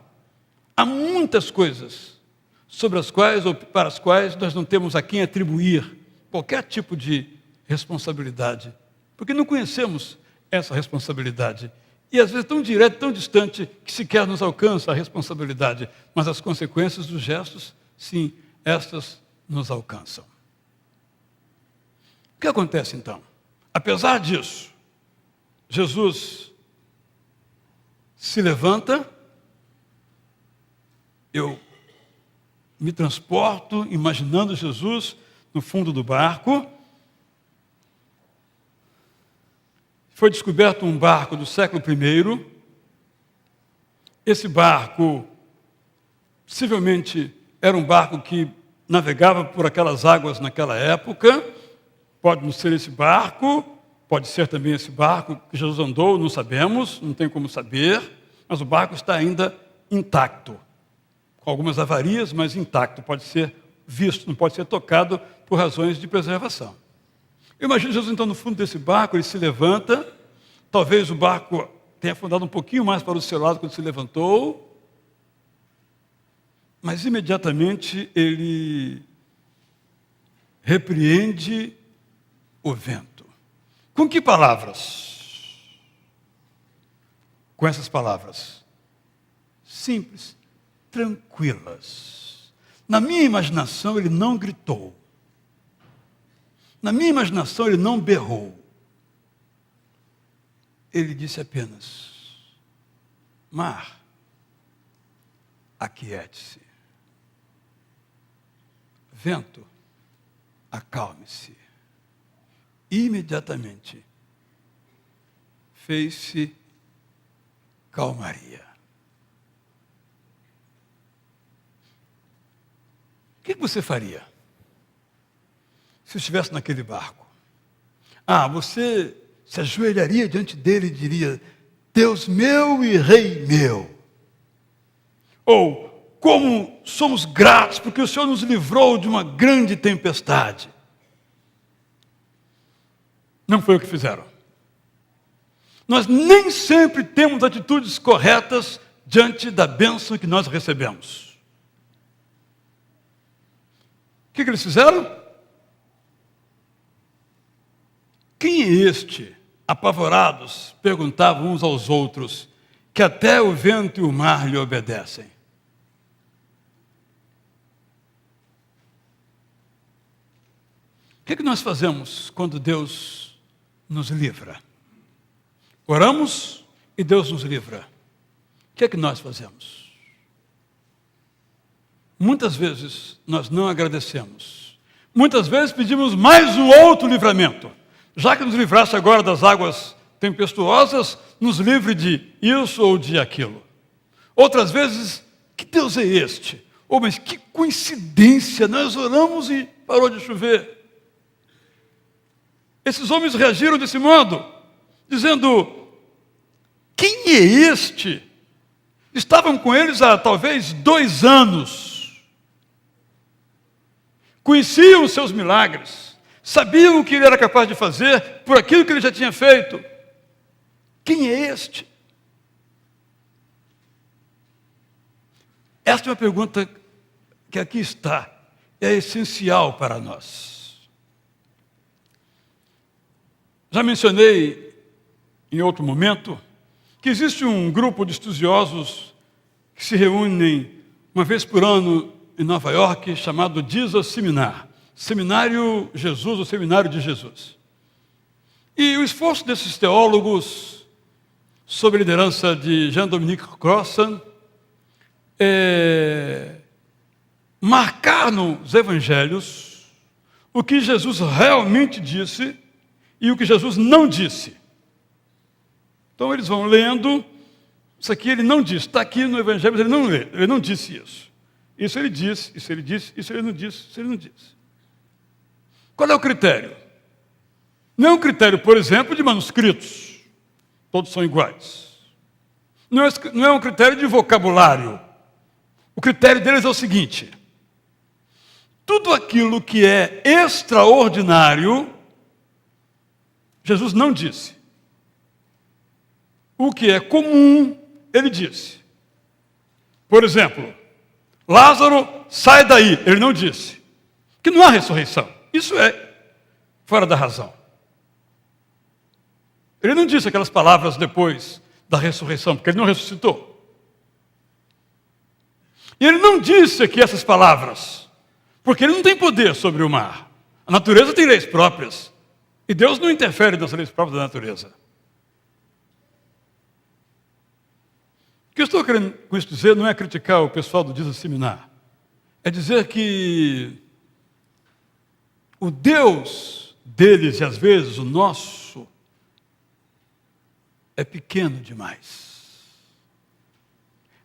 Há muitas coisas sobre as quais ou para as quais nós não temos a quem atribuir qualquer tipo de responsabilidade, porque não conhecemos essa responsabilidade. E às vezes tão direta, tão distante, que sequer nos alcança a responsabilidade, mas as consequências dos gestos, sim, estas nos alcançam. O que acontece então? Apesar disso, Jesus se levanta, eu me transporto imaginando Jesus no fundo do barco. Foi descoberto um barco do século I. Esse barco, possivelmente, era um barco que navegava por aquelas águas naquela época. Pode não ser esse barco, pode ser também esse barco que Jesus andou, não sabemos, não tem como saber, mas o barco está ainda intacto, com algumas avarias, mas intacto, pode ser visto, não pode ser tocado por razões de preservação. Eu imagino Jesus então no fundo desse barco, ele se levanta, talvez o barco tenha afundado um pouquinho mais para o seu lado quando se levantou, mas imediatamente ele repreende o vento. Com que palavras? Com essas palavras simples, tranquilas. Na minha imaginação ele não gritou. Na minha imaginação ele não berrou. Ele disse apenas: mar, aquiete-se. Vento, acalme-se. Imediatamente fez-se calmaria. O que você faria se estivesse naquele barco? Você se ajoelharia diante dele e diria: Deus meu e Rei meu. Ou, como somos gratos porque o Senhor nos livrou de uma grande tempestade. Não foi o que fizeram. Nós nem sempre temos atitudes corretas diante da bênção que nós recebemos. O que eles fizeram? Quem é este? Apavorados, perguntavam uns aos outros, que até o vento e o mar lhe obedecem. O que nós fazemos quando Deus nos livra? Oramos e Deus nos livra. O que nós fazemos? Muitas vezes nós não agradecemos. Muitas vezes pedimos mais um outro livramento. Já que nos livrasse agora das águas tempestuosas, nos livre de isso ou de aquilo. Outras vezes, que Deus é este? Mas que coincidência, nós oramos e parou de chover. Esses homens reagiram desse modo, dizendo: quem é este? Estavam com eles há talvez 2 anos. Conheciam os seus milagres, sabiam o que ele era capaz de fazer por aquilo que ele já tinha feito. Quem é este? Esta é uma pergunta que aqui está, é essencial para nós. Já mencionei em outro momento que existe um grupo de estudiosos que se reúnem uma vez por ano em Nova York, chamado Jesus Seminar, Seminário Jesus, o Seminário de Jesus. E o esforço desses teólogos, sob a liderança de Jean-Dominique Crossan, é marcar nos evangelhos o que Jesus realmente disse e o que Jesus não disse. Então eles vão lendo, isso aqui ele não disse, está aqui no evangelho, mas ele não lê, ele não disse isso. Isso ele disse, isso ele disse, isso ele não disse, isso ele não disse. Qual é o critério? Não é um critério, por exemplo, de manuscritos. Todos são iguais. Não é um critério de vocabulário. O critério deles é o seguinte: tudo aquilo que é extraordinário, Jesus não disse. O que é comum, ele disse. Por exemplo, Lázaro, sai daí. Ele não disse. Que não há ressurreição. Isso é fora da razão. Ele não disse aquelas palavras depois da ressurreição, porque ele não ressuscitou. E ele não disse aqui essas palavras, porque ele não tem poder sobre o mar. A natureza tem leis próprias. E Deus não interfere nas leis próprias da natureza. O que eu estou querendo com isso dizer não é criticar o pessoal do Jesus Seminar. É dizer que o Deus deles, e às vezes o nosso, é pequeno demais.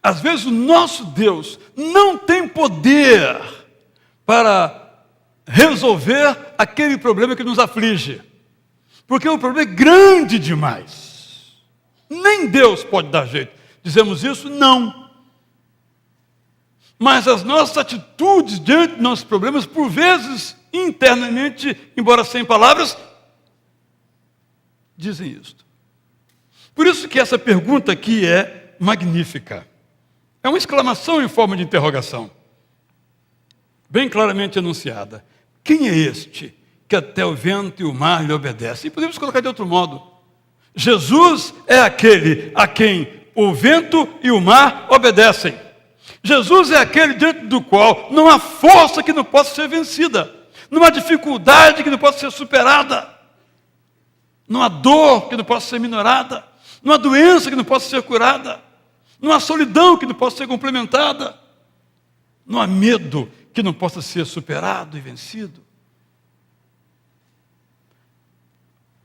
Às vezes o nosso Deus não tem poder para resolver aquele problema que nos aflige. Porque o problema é grande demais. Nem Deus pode dar jeito. Dizemos isso? Não. Mas as nossas atitudes diante dos nossos problemas, por vezes, internamente, embora sem palavras, dizem isto. Por isso que essa pergunta aqui é magnífica. É uma exclamação em forma de interrogação. Bem claramente enunciada. Quem é este que até o vento e o mar lhe obedecem? E podemos colocar de outro modo. Jesus é aquele a quem o vento e o mar obedecem. Jesus é aquele diante do qual não há força que não possa ser vencida. Não há dificuldade que não possa ser superada. Não há dor que não possa ser minorada. Não há doença que não possa ser curada. Não há solidão que não possa ser complementada. Não há medo que não possa ser superado e vencido.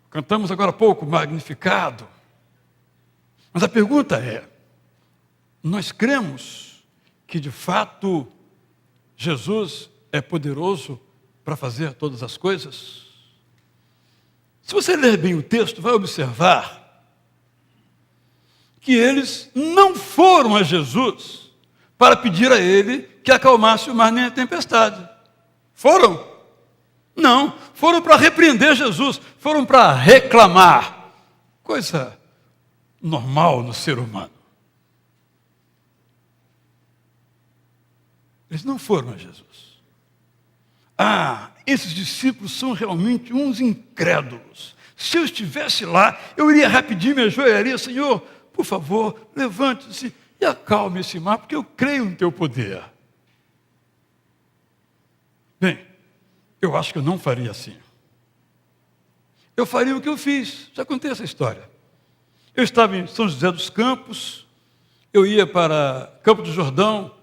Cantamos agora há pouco, Magnificado. Mas a pergunta é, nós cremos que de fato Jesus é poderoso para fazer todas as coisas? Se você ler bem o texto, vai observar que eles não foram a Jesus para pedir a ele que acalmasse o mar nem a tempestade. Foram? Não, foram para repreender Jesus, foram para reclamar. Coisa normal no ser humano. Eles não foram a Jesus. Esses discípulos são realmente uns incrédulos. Se eu estivesse lá, eu iria rapidinho, me ajoelharia, Senhor, por favor, levante-se e acalme esse mar, porque eu creio no teu poder. Bem, eu acho que eu não faria assim. Eu faria o que eu fiz, já contei essa história. Eu estava em São José dos Campos, eu ia para Campo do Jordão,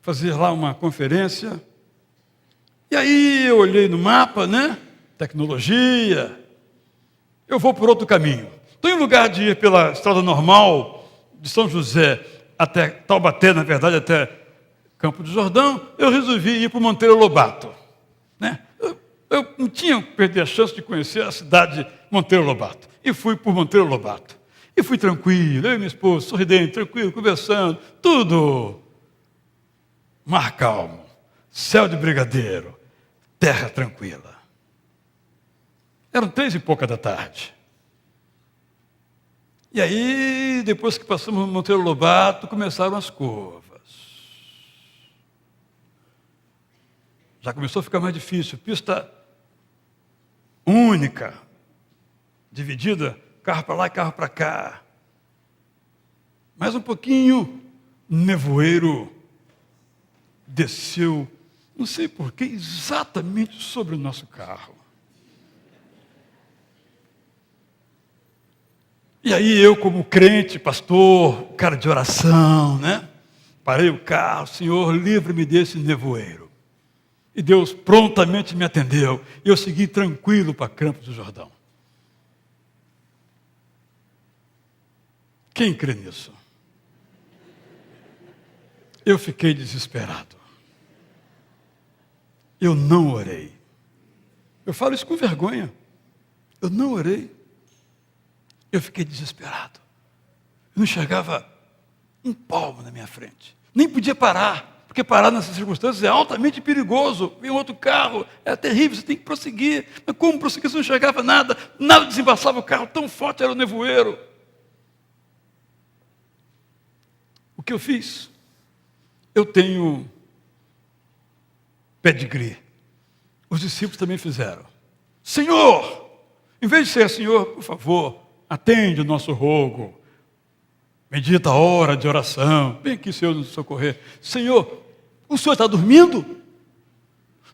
fazer lá uma conferência. E aí eu olhei no mapa, tecnologia, eu vou por outro caminho. Então, em lugar de ir pela estrada normal de São José até Taubaté, na verdade, até Campo do Jordão, eu resolvi ir para o Monteiro Lobato. Eu não tinha que perder a chance de conhecer a cidade de Monteiro Lobato. E fui por Monteiro Lobato. E fui tranquilo, eu e minha esposa, sorridente, tranquilo, conversando, tudo. Mar calmo, céu de brigadeiro, terra tranquila. Eram 3:pouca da tarde. E aí, depois que passamos no Monteiro Lobato, começaram as curvas. Já começou a ficar mais difícil. Pista única, dividida, carro para lá e carro para cá. Mais um pouquinho, nevoeiro desceu, não sei porquê, exatamente sobre o nosso carro. E aí eu, como crente, pastor, cara de oração, né? Parei o carro, Senhor, livre-me desse nevoeiro. E Deus prontamente me atendeu. E eu segui tranquilo para Campos do Jordão. Quem crê nisso? Eu fiquei desesperado. Eu não orei. Eu falo isso com vergonha. Eu não orei. Eu fiquei desesperado. Eu não enxergava um palmo na minha frente. Nem podia parar, porque parar nessas circunstâncias é altamente perigoso. Vem um outro carro, é terrível, você tem que prosseguir. Mas como prosseguir? Você não enxergava nada, nada desembaçava o carro, tão forte era o nevoeiro. O que eu fiz? Eu tenho pedigree. Os discípulos também fizeram. Senhor, em vez de ser Senhor, por favor, atende o nosso rogo. Medita a hora de oração. Vem aqui, Senhor, nos socorrer. Senhor, o Senhor está dormindo?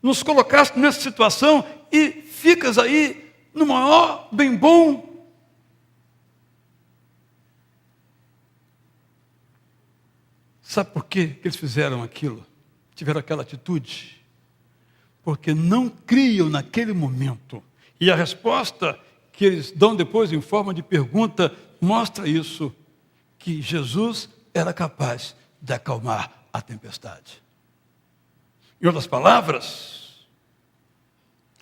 Nos colocaste nessa situação e ficas aí no maior bem bom. Sabe por quê que eles fizeram aquilo? Tiveram aquela atitude? Porque não criam naquele momento. E a resposta que eles dão depois em forma de pergunta mostra isso, que Jesus era capaz de acalmar a tempestade. Em outras palavras,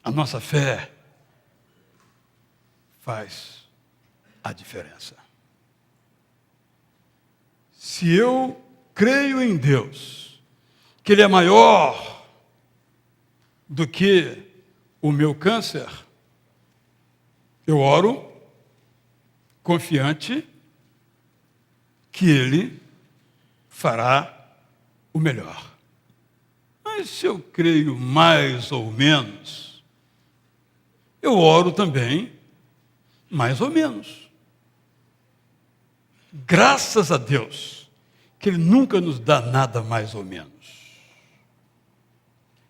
a nossa fé faz a diferença. Se eu creio em Deus, que Ele é maior do que o meu câncer, eu oro confiante que Ele fará o melhor. Mas se eu creio mais ou menos, eu oro também mais ou menos. Graças a Deus, que Ele nunca nos dá nada mais ou menos.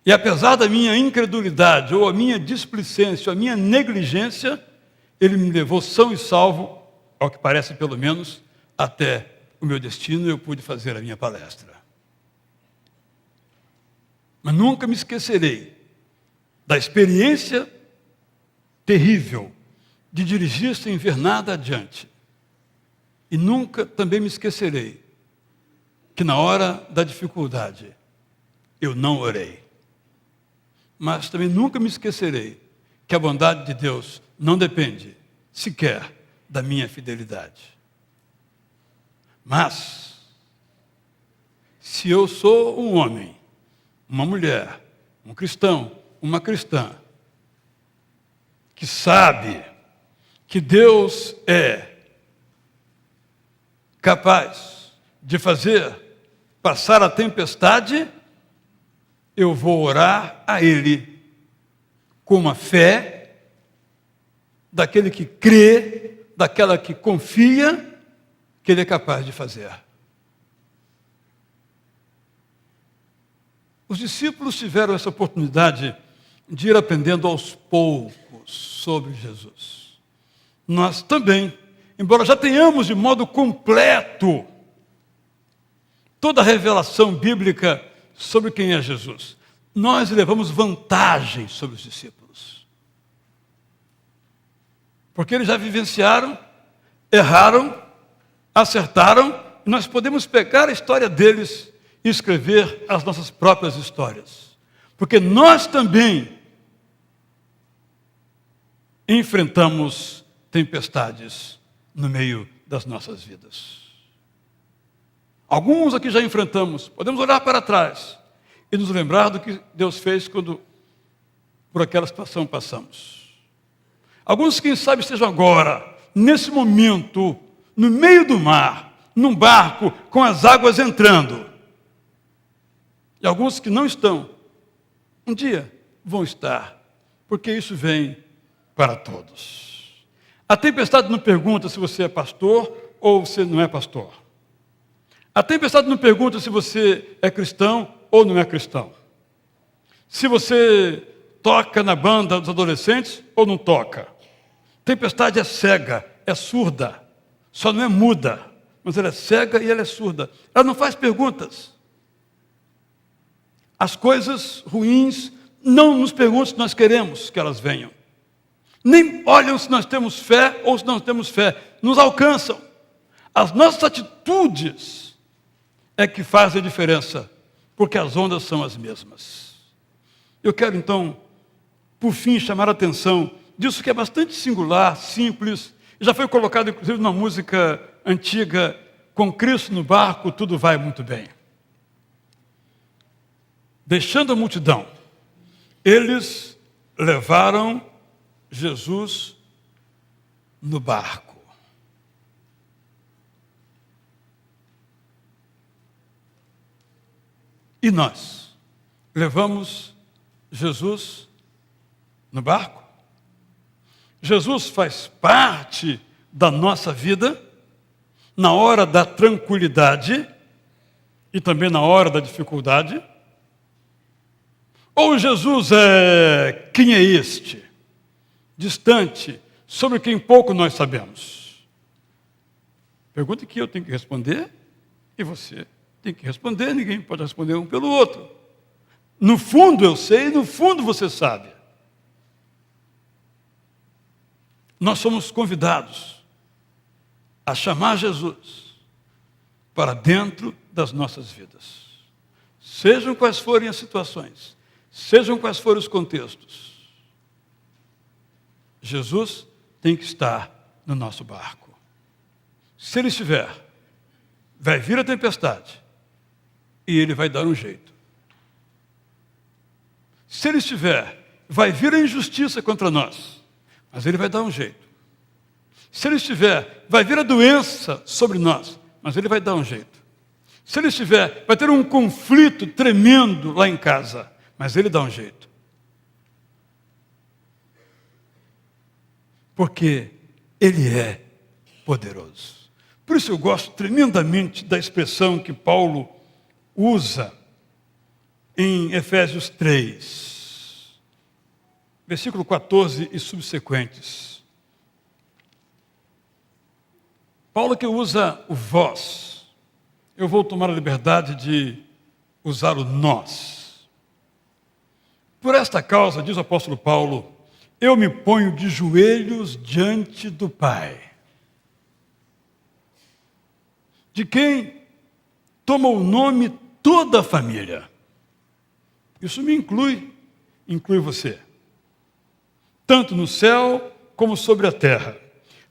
E apesar da minha incredulidade, ou a minha displicência, ou a minha negligência, Ele me levou são e salvo, ao que parece pelo menos, até o meu destino, e eu pude fazer a minha palestra. Mas nunca me esquecerei da experiência terrível de dirigir sem ver nada adiante. E nunca também me esquecerei que na hora da dificuldade eu não orei. Mas também nunca me esquecerei que a bondade de Deus não depende sequer da minha fidelidade. Mas, se eu sou um homem, uma mulher, um cristão, uma cristã, que sabe que Deus é capaz de fazer passar a tempestade, eu vou orar a Ele com a fé daquele que crê, daquela que confia que Ele é capaz de fazer. Os discípulos tiveram essa oportunidade de ir aprendendo aos poucos sobre Jesus. Nós também, embora já tenhamos de modo completo toda a revelação bíblica sobre quem é Jesus, nós levamos vantagem sobre os discípulos. Porque eles já vivenciaram, erraram, acertaram, e nós podemos pegar a história deles e escrever as nossas próprias histórias. Porque nós também enfrentamos tempestades no meio das nossas vidas. Alguns aqui já enfrentamos. Podemos olhar para trás e nos lembrar do que Deus fez quando por aquela situação passamos. Alguns, quem sabe, estejam agora, nesse momento, no meio do mar, num barco, com as águas entrando. E alguns que não estão, um dia vão estar, porque isso vem para todos. A tempestade não pergunta se você é pastor ou você não é pastor. A tempestade não pergunta se você é cristão ou não é cristão. Se você toca na banda dos adolescentes ou não toca. Tempestade é cega, é surda, só não é muda, mas ela é cega e ela é surda. Ela não faz perguntas. As coisas ruins não nos perguntam se nós queremos que elas venham. Nem olham se nós temos fé ou se não temos fé. Nos alcançam. As nossas atitudes é que fazem a diferença, porque as ondas são as mesmas. Eu quero, então, por fim, chamar a atenção disso que é bastante singular, simples, e já foi colocado, inclusive, numa música antiga, com Cristo no barco, tudo vai muito bem. Deixando a multidão, eles levaram Jesus no barco. E nós levamos Jesus no barco? Jesus faz parte da nossa vida na hora da tranquilidade e também na hora da dificuldade? Ou Jesus é quem é este? Distante, sobre quem pouco nós sabemos? Pergunta que eu tenho que responder e você tem que responder, ninguém pode responder um pelo outro. No fundo eu sei, no fundo você sabe. Nós somos convidados a chamar Jesus para dentro das nossas vidas. Sejam quais forem as situações, sejam quais forem os contextos, Jesus tem que estar no nosso barco. Se ele estiver, vai vir a tempestade e ele vai dar um jeito. Se ele estiver, vai vir a injustiça contra nós, mas ele vai dar um jeito. Se ele estiver, vai vir a doença sobre nós, mas ele vai dar um jeito. Se ele estiver, vai ter um conflito tremendo lá em casa, mas ele dá um jeito. Porque ele é poderoso. Por isso eu gosto tremendamente da expressão que Paulo usa em Efésios 3, versículo 14 e subsequentes. Paulo que usa o vós, eu vou tomar a liberdade de usar o nós. Por esta causa, diz o apóstolo Paulo, eu me ponho de joelhos diante do Pai, de quem toma o nome toda a família. Isso me inclui você, tanto no céu como sobre a terra,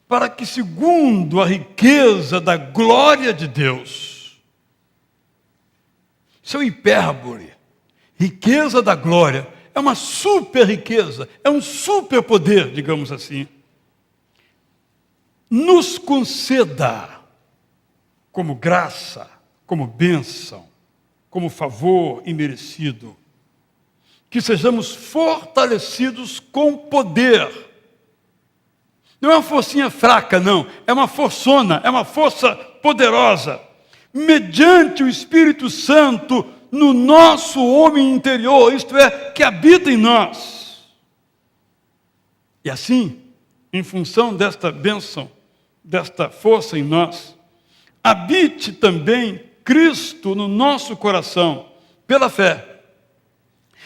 para que, segundo a riqueza da glória de Deus, isso é hipérbole, riqueza da glória, é uma super riqueza, é um super poder, digamos assim, nos conceda como graça, como bênção, como favor imerecido, que sejamos fortalecidos com poder. Não é uma forcinha fraca, não. É uma forçona, é uma força poderosa. Mediante o Espírito Santo no nosso homem interior, isto é, que habita em nós. E assim, em função desta bênção, desta força em nós, habite também Cristo no nosso coração, pela fé.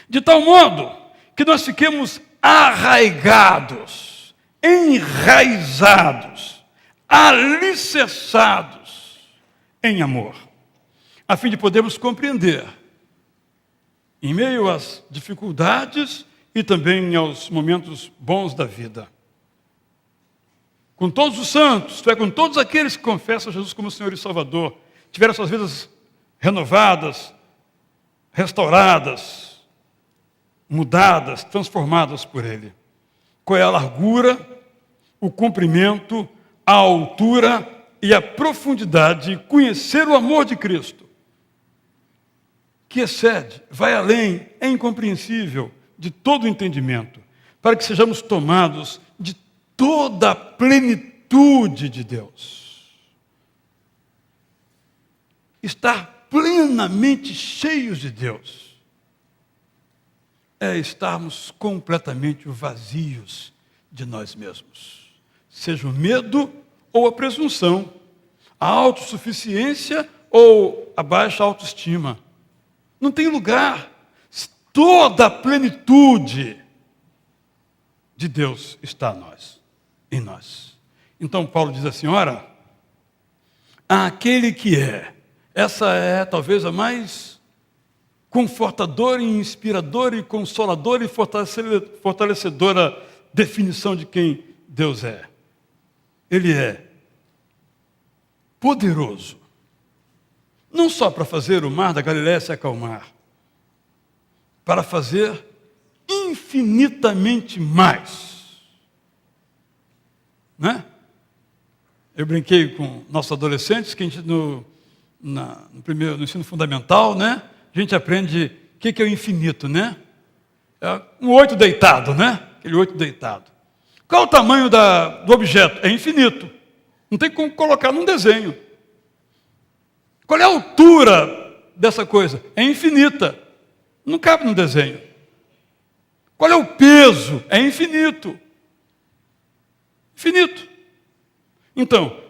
De tal modo que nós fiquemos arraigados, enraizados, alicerçados em amor, a fim de podermos compreender, em meio às dificuldades e também aos momentos bons da vida, com todos os santos, isto é, com todos aqueles que confessam Jesus como Senhor e Salvador, tiveram suas vidas renovadas, restauradas, mudadas, transformadas por Ele. Qual é a largura, o comprimento, a altura e a profundidade, e conhecer o amor de Cristo, que excede, vai além, é incompreensível de todo o entendimento, para que sejamos tomados de toda a plenitude de Deus. Estar plenamente cheios de Deus é estarmos completamente vazios de nós mesmos. Seja o medo ou a presunção, a autossuficiência ou a baixa autoestima. Não tem lugar. Toda a plenitude de Deus está em nós. Então Paulo diz assim, ora, aquele que é, essa é talvez a mais confortadora, e inspiradora, e consoladora e fortalecedora definição de quem Deus é. Ele é poderoso, não só para fazer o mar da Galileia se acalmar, para fazer infinitamente mais. Né? Eu brinquei com nossos adolescentes, que a gente no ensino fundamental, né? A gente aprende o que é o infinito, né? É um 8 deitado, né? Aquele 8 deitado. Qual o tamanho do objeto? É infinito. Não tem como colocar num desenho. Qual é a altura dessa coisa? É infinita. Não cabe no desenho. Qual é o peso? É infinito. Infinito. Então,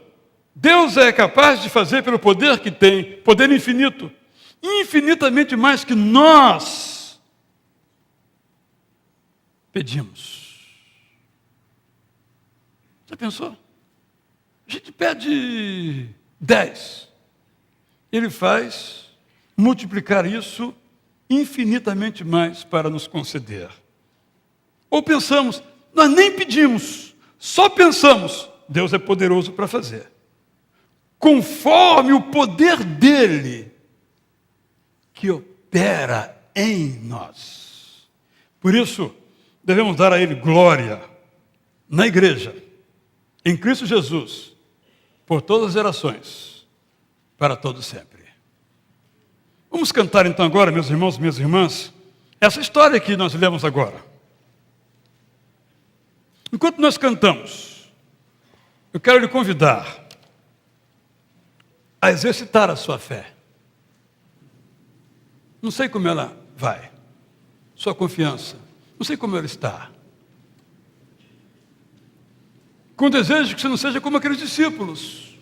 Deus é capaz de fazer pelo poder que tem, poder infinito, infinitamente mais que nós pedimos. Já pensou? A gente pede 10. Ele faz multiplicar isso infinitamente mais para nos conceder. Ou pensamos, nós nem pedimos, só pensamos, Deus é poderoso para fazer. Conforme o poder dele, que opera em nós. Por isso, devemos dar a ele glória na igreja, em Cristo Jesus, por todas as gerações, para todos sempre. Vamos cantar então agora, meus irmãos e minhas irmãs, essa história que nós lemos agora. Enquanto nós cantamos, eu quero lhe convidar a exercitar a sua fé. Não sei como ela vai, sua confiança, não sei como ela está. Com desejo que você não seja como aqueles discípulos,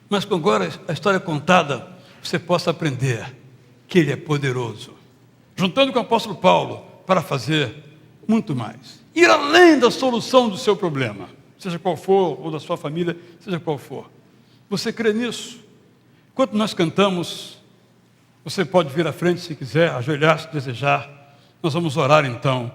mas com agora a história contada, você possa aprender que Ele é poderoso, juntando com o apóstolo Paulo, para fazer muito mais. Ir além da solução do seu problema, seja qual for, ou da sua família, seja qual for. Você crê nisso? Enquanto nós cantamos, você pode vir à frente se quiser, ajoelhar se desejar. Nós vamos orar então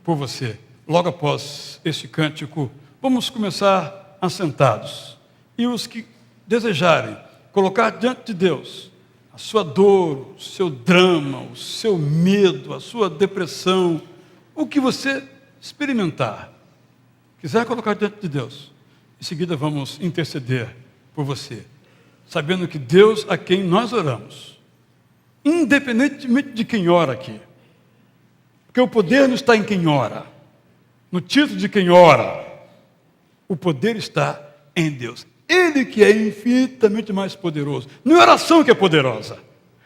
por você. Logo após este cântico, vamos começar assentados. E os que desejarem colocar diante de Deus a sua dor, o seu drama, o seu medo, a sua depressão, o que você experimentar, quiser colocar diante de Deus, em seguida vamos interceder por você, sabendo que Deus a quem nós oramos, independentemente de quem ora aqui, porque o poder não está em quem ora, no título de quem ora, o poder está em Deus. Ele que é infinitamente mais poderoso. Não é a oração que é poderosa.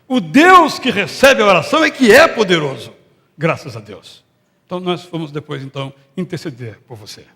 O Deus que recebe a oração é que é poderoso. Graças a Deus. Então nós vamos depois então interceder por você.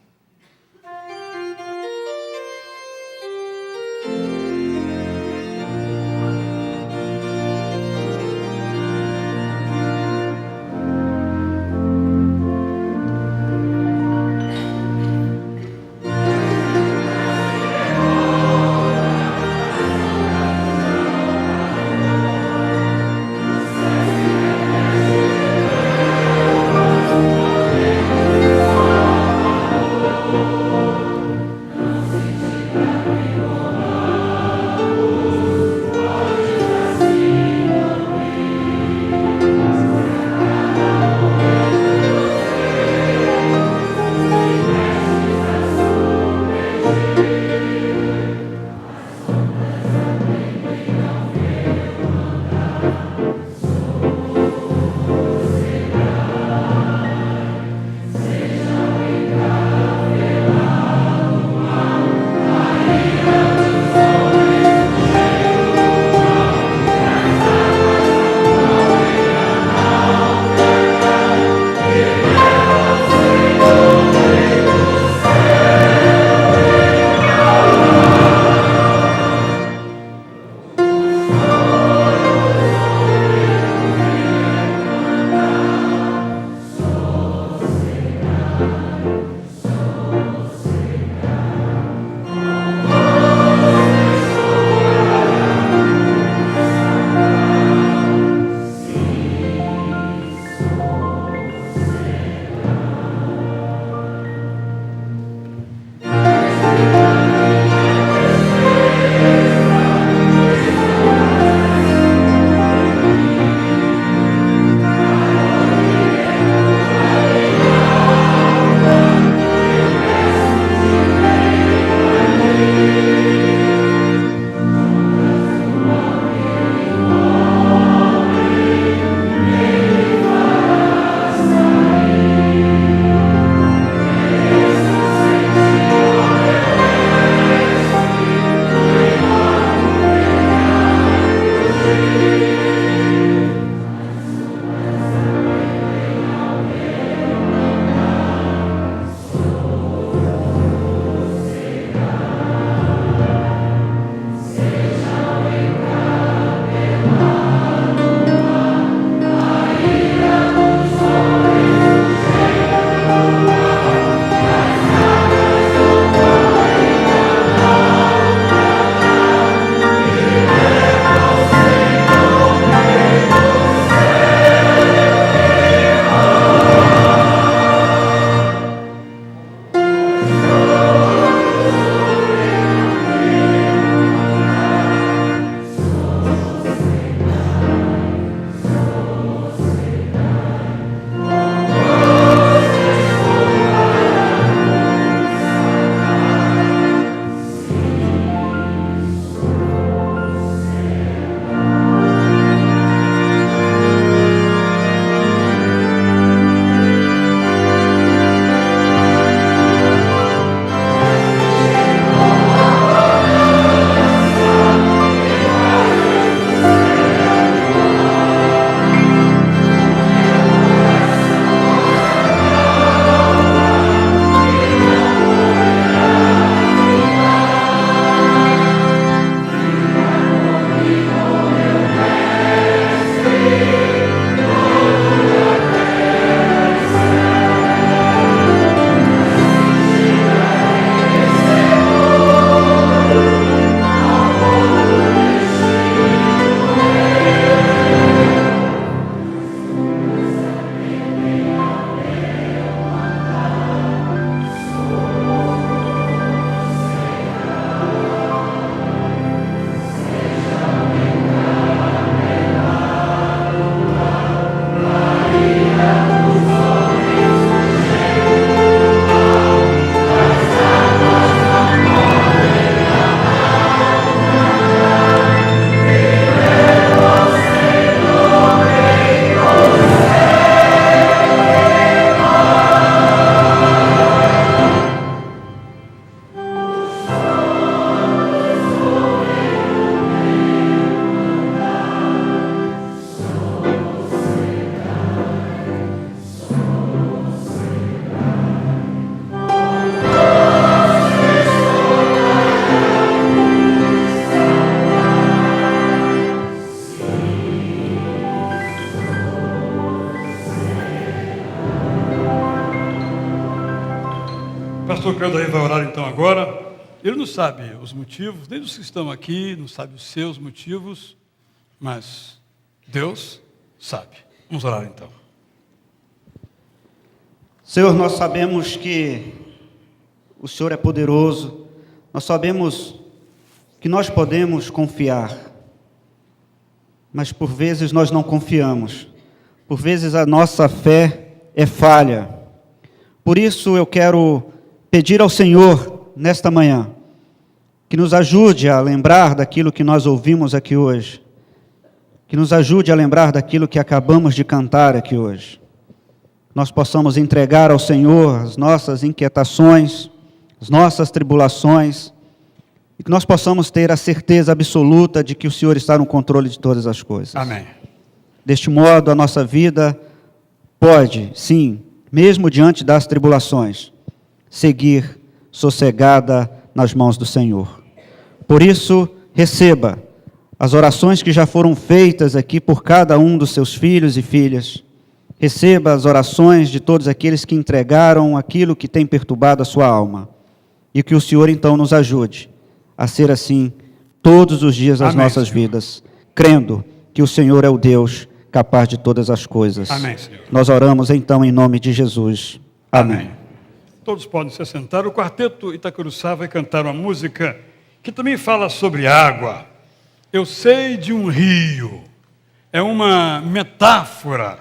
pastor Credo aí vai orar então agora. Ele não sabe os motivos, nem dos que estão aqui, não sabe os seus motivos, mas Deus sabe. Vamos orar então. Senhor, nós sabemos que o Senhor é poderoso, nós sabemos que nós podemos confiar, mas por vezes nós não confiamos, por vezes a nossa fé é falha. Por isso eu quero pedir ao Senhor, nesta manhã, que nos ajude a lembrar daquilo que nós ouvimos aqui hoje, que nos ajude a lembrar daquilo que acabamos de cantar aqui hoje. Nós possamos entregar ao Senhor as nossas inquietações, as nossas tribulações, e que nós possamos ter a certeza absoluta de que o Senhor está no controle de todas as coisas. Amém. Deste modo, a nossa vida pode, sim, mesmo diante das tribulações, seguir sossegada nas mãos do Senhor. Por isso, receba as orações que já foram feitas aqui por cada um dos seus filhos e filhas. Receba as orações de todos aqueles que entregaram aquilo que tem perturbado a sua alma. E que o Senhor, então, nos ajude a ser assim todos os dias das nossas vidas, crendo que o Senhor é o Deus capaz de todas as coisas. Amém, Senhor. Nós oramos, então, em nome de Jesus. Amém. Todos podem se sentar. O quarteto Itacuruçá vai cantar uma música que também fala sobre água. Eu sei de um rio. É uma metáfora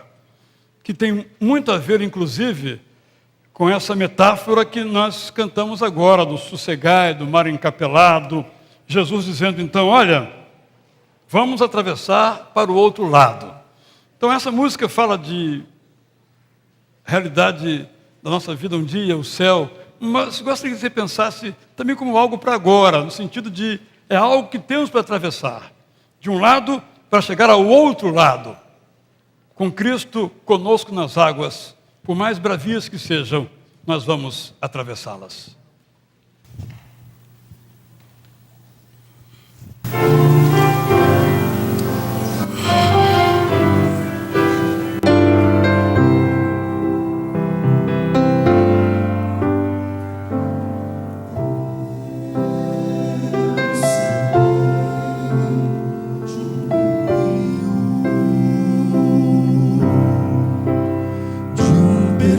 que tem muito a ver, inclusive, com essa metáfora que nós cantamos agora, do sossegai, do mar encapelado. Jesus dizendo, então, olha, vamos atravessar para o outro lado. Então, essa música fala de realidade da nossa vida um dia, o céu, mas gostaria que você pensasse também como algo para agora, no sentido de é algo que temos para atravessar, de um lado para chegar ao outro lado, com Cristo conosco nas águas, por mais bravias que sejam, nós vamos atravessá-las.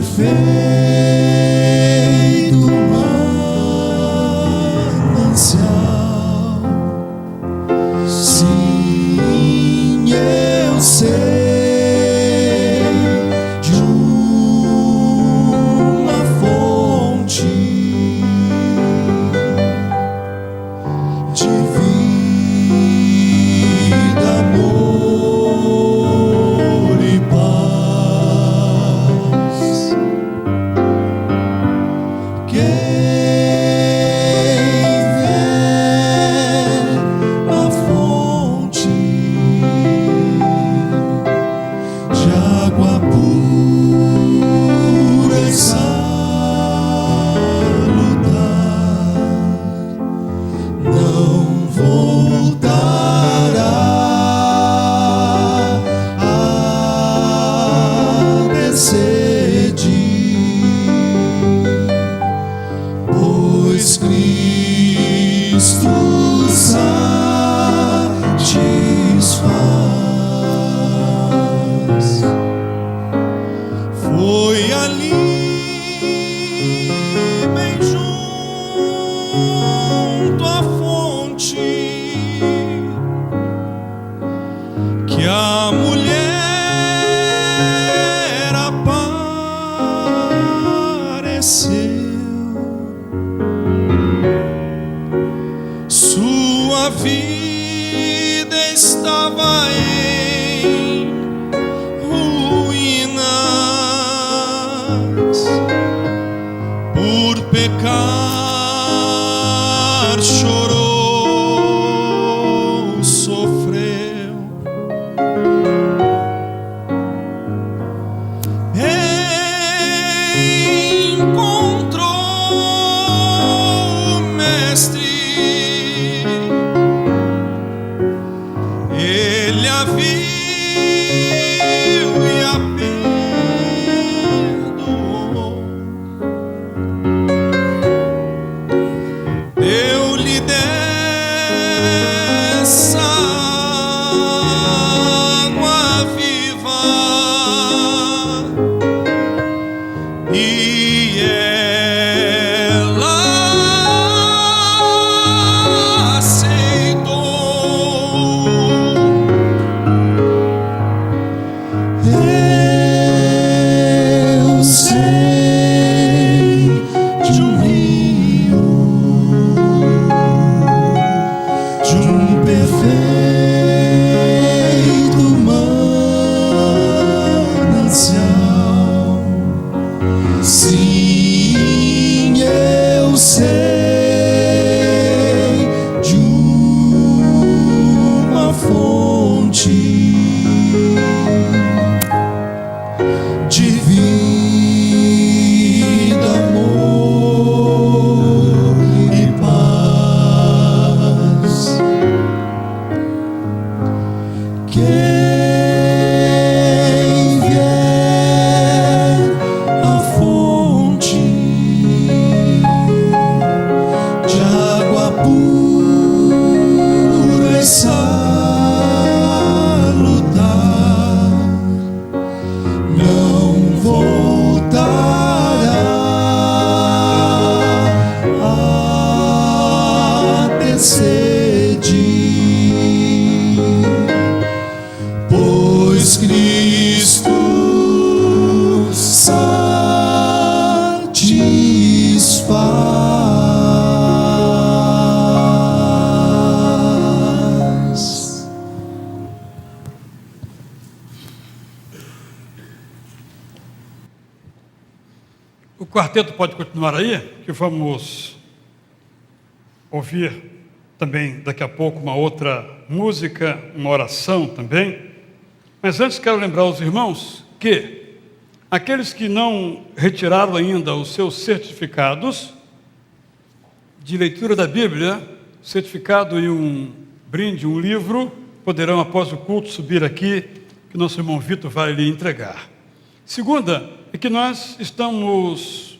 Perfeito manancial, sim, eu sei de uma fonte de vida, amor e paz. Quem vê a fonte de água pura e salutar, não voltará a decidir, pois Cristo satisfaz. Foi ali, bem junto à fonte, que a mulher apareceu. Sua vida estava em ruínas, por pecar chorou, sofreu. Encontrou o Mestre, ele a viu e a perdoou. Sim, eu sei de uma fonte de vida, amor e paz. Quem vier à fonte de água pura e salutar, não voltará a ter sede, pois Cristo satisfaz. O quarteto pode continuar aí, que vamos ouvir também daqui a pouco uma outra música, uma oração também. Mas antes quero lembrar aos irmãos que aqueles que não retiraram ainda os seus certificados de leitura da Bíblia, certificado e um brinde, um livro, poderão após o culto subir aqui, que nosso irmão Vitor vai lhe entregar. Segunda, é que nós estamos,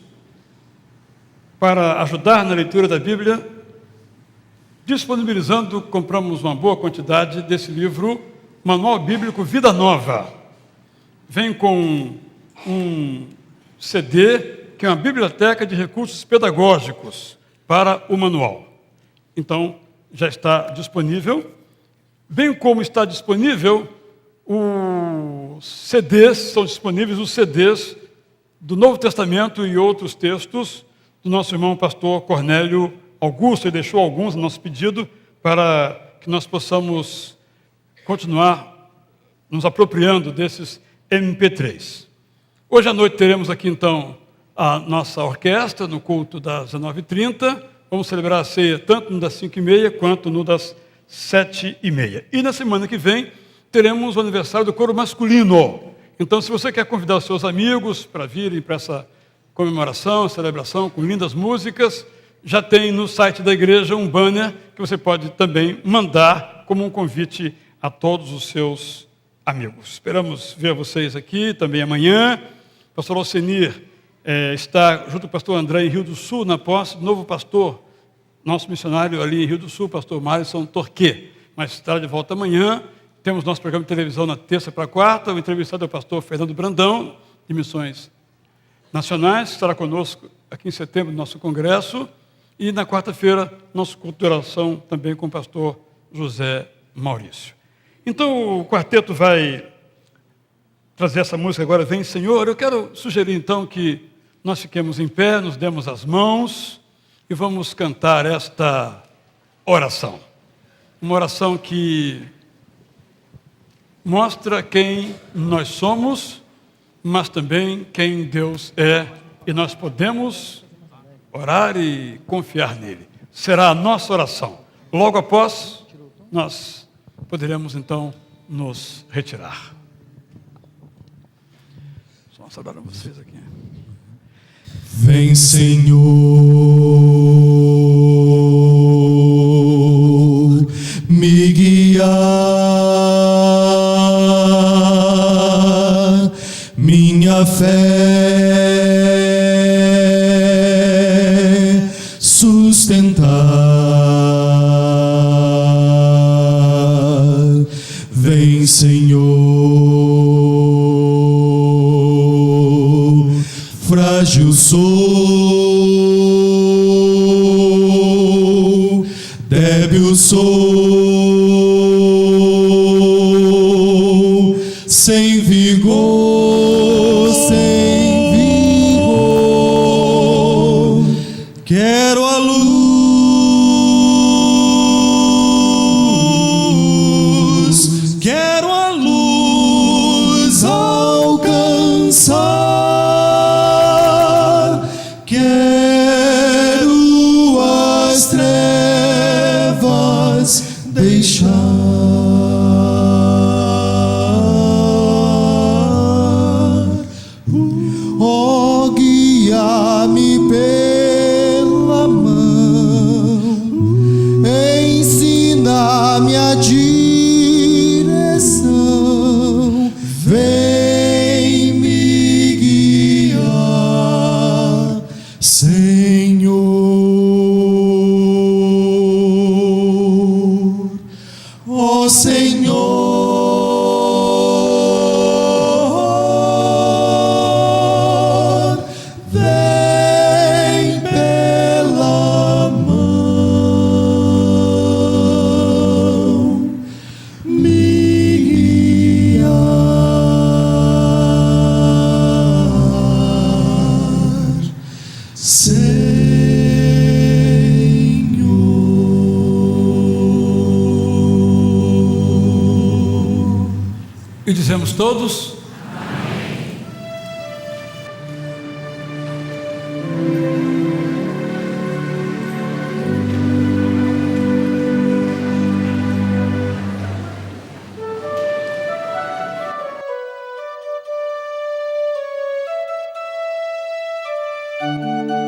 para ajudar na leitura da Bíblia, disponibilizando, compramos uma boa quantidade desse livro, Manual Bíblico Vida Nova. Vem com um CD, que é uma biblioteca de recursos pedagógicos para o manual. Então, já está disponível, bem como está disponível os CDs, são disponíveis os CDs do Novo Testamento e outros textos do nosso irmão pastor Cornélio Augusto. Ele deixou alguns no nosso pedido para que nós possamos continuar nos apropriando desses MP3. Hoje à noite teremos aqui então a nossa orquestra no culto das 19h30. Vamos celebrar a ceia tanto no das 5h30 quanto no das 7h30. E na semana que vem teremos o aniversário do coro masculino. Então, se você quer convidar os seus amigos para virem para essa comemoração, celebração com lindas músicas, já tem no site da igreja um banner que você pode também mandar como um convite a todos os seus amigos. Esperamos ver vocês aqui também amanhã. O pastor Alcenir está junto com o pastor André em Rio do Sul, na posse do novo pastor, nosso missionário ali em Rio do Sul, pastor Márcio Torquê. Mas estará de volta amanhã. Temos nosso programa de televisão na terça para quarta. O entrevistado é o pastor Fernando Brandão, de Missões Nacionais, que estará conosco aqui em setembro no nosso congresso. E na quarta-feira, nosso culto de oração também com o pastor José Maurício. Então, o quarteto vai trazer essa música agora, Vem Senhor. Eu quero sugerir então que nós fiquemos em pé, nos demos as mãos e vamos cantar esta oração. Uma oração que mostra quem nós somos, mas também quem Deus é, e nós podemos orar e confiar nele. Será a nossa oração. Logo após, nós poderemos então nos retirar. Só saudar a vocês aqui. Vem, Senhor, me guiar, minha fé sustentar. Vem, Senhor, frágil sou, débil sou, sem vigor, quero a luz, quero a luz alcançar. Senhor. E dizemos todos: Senhor.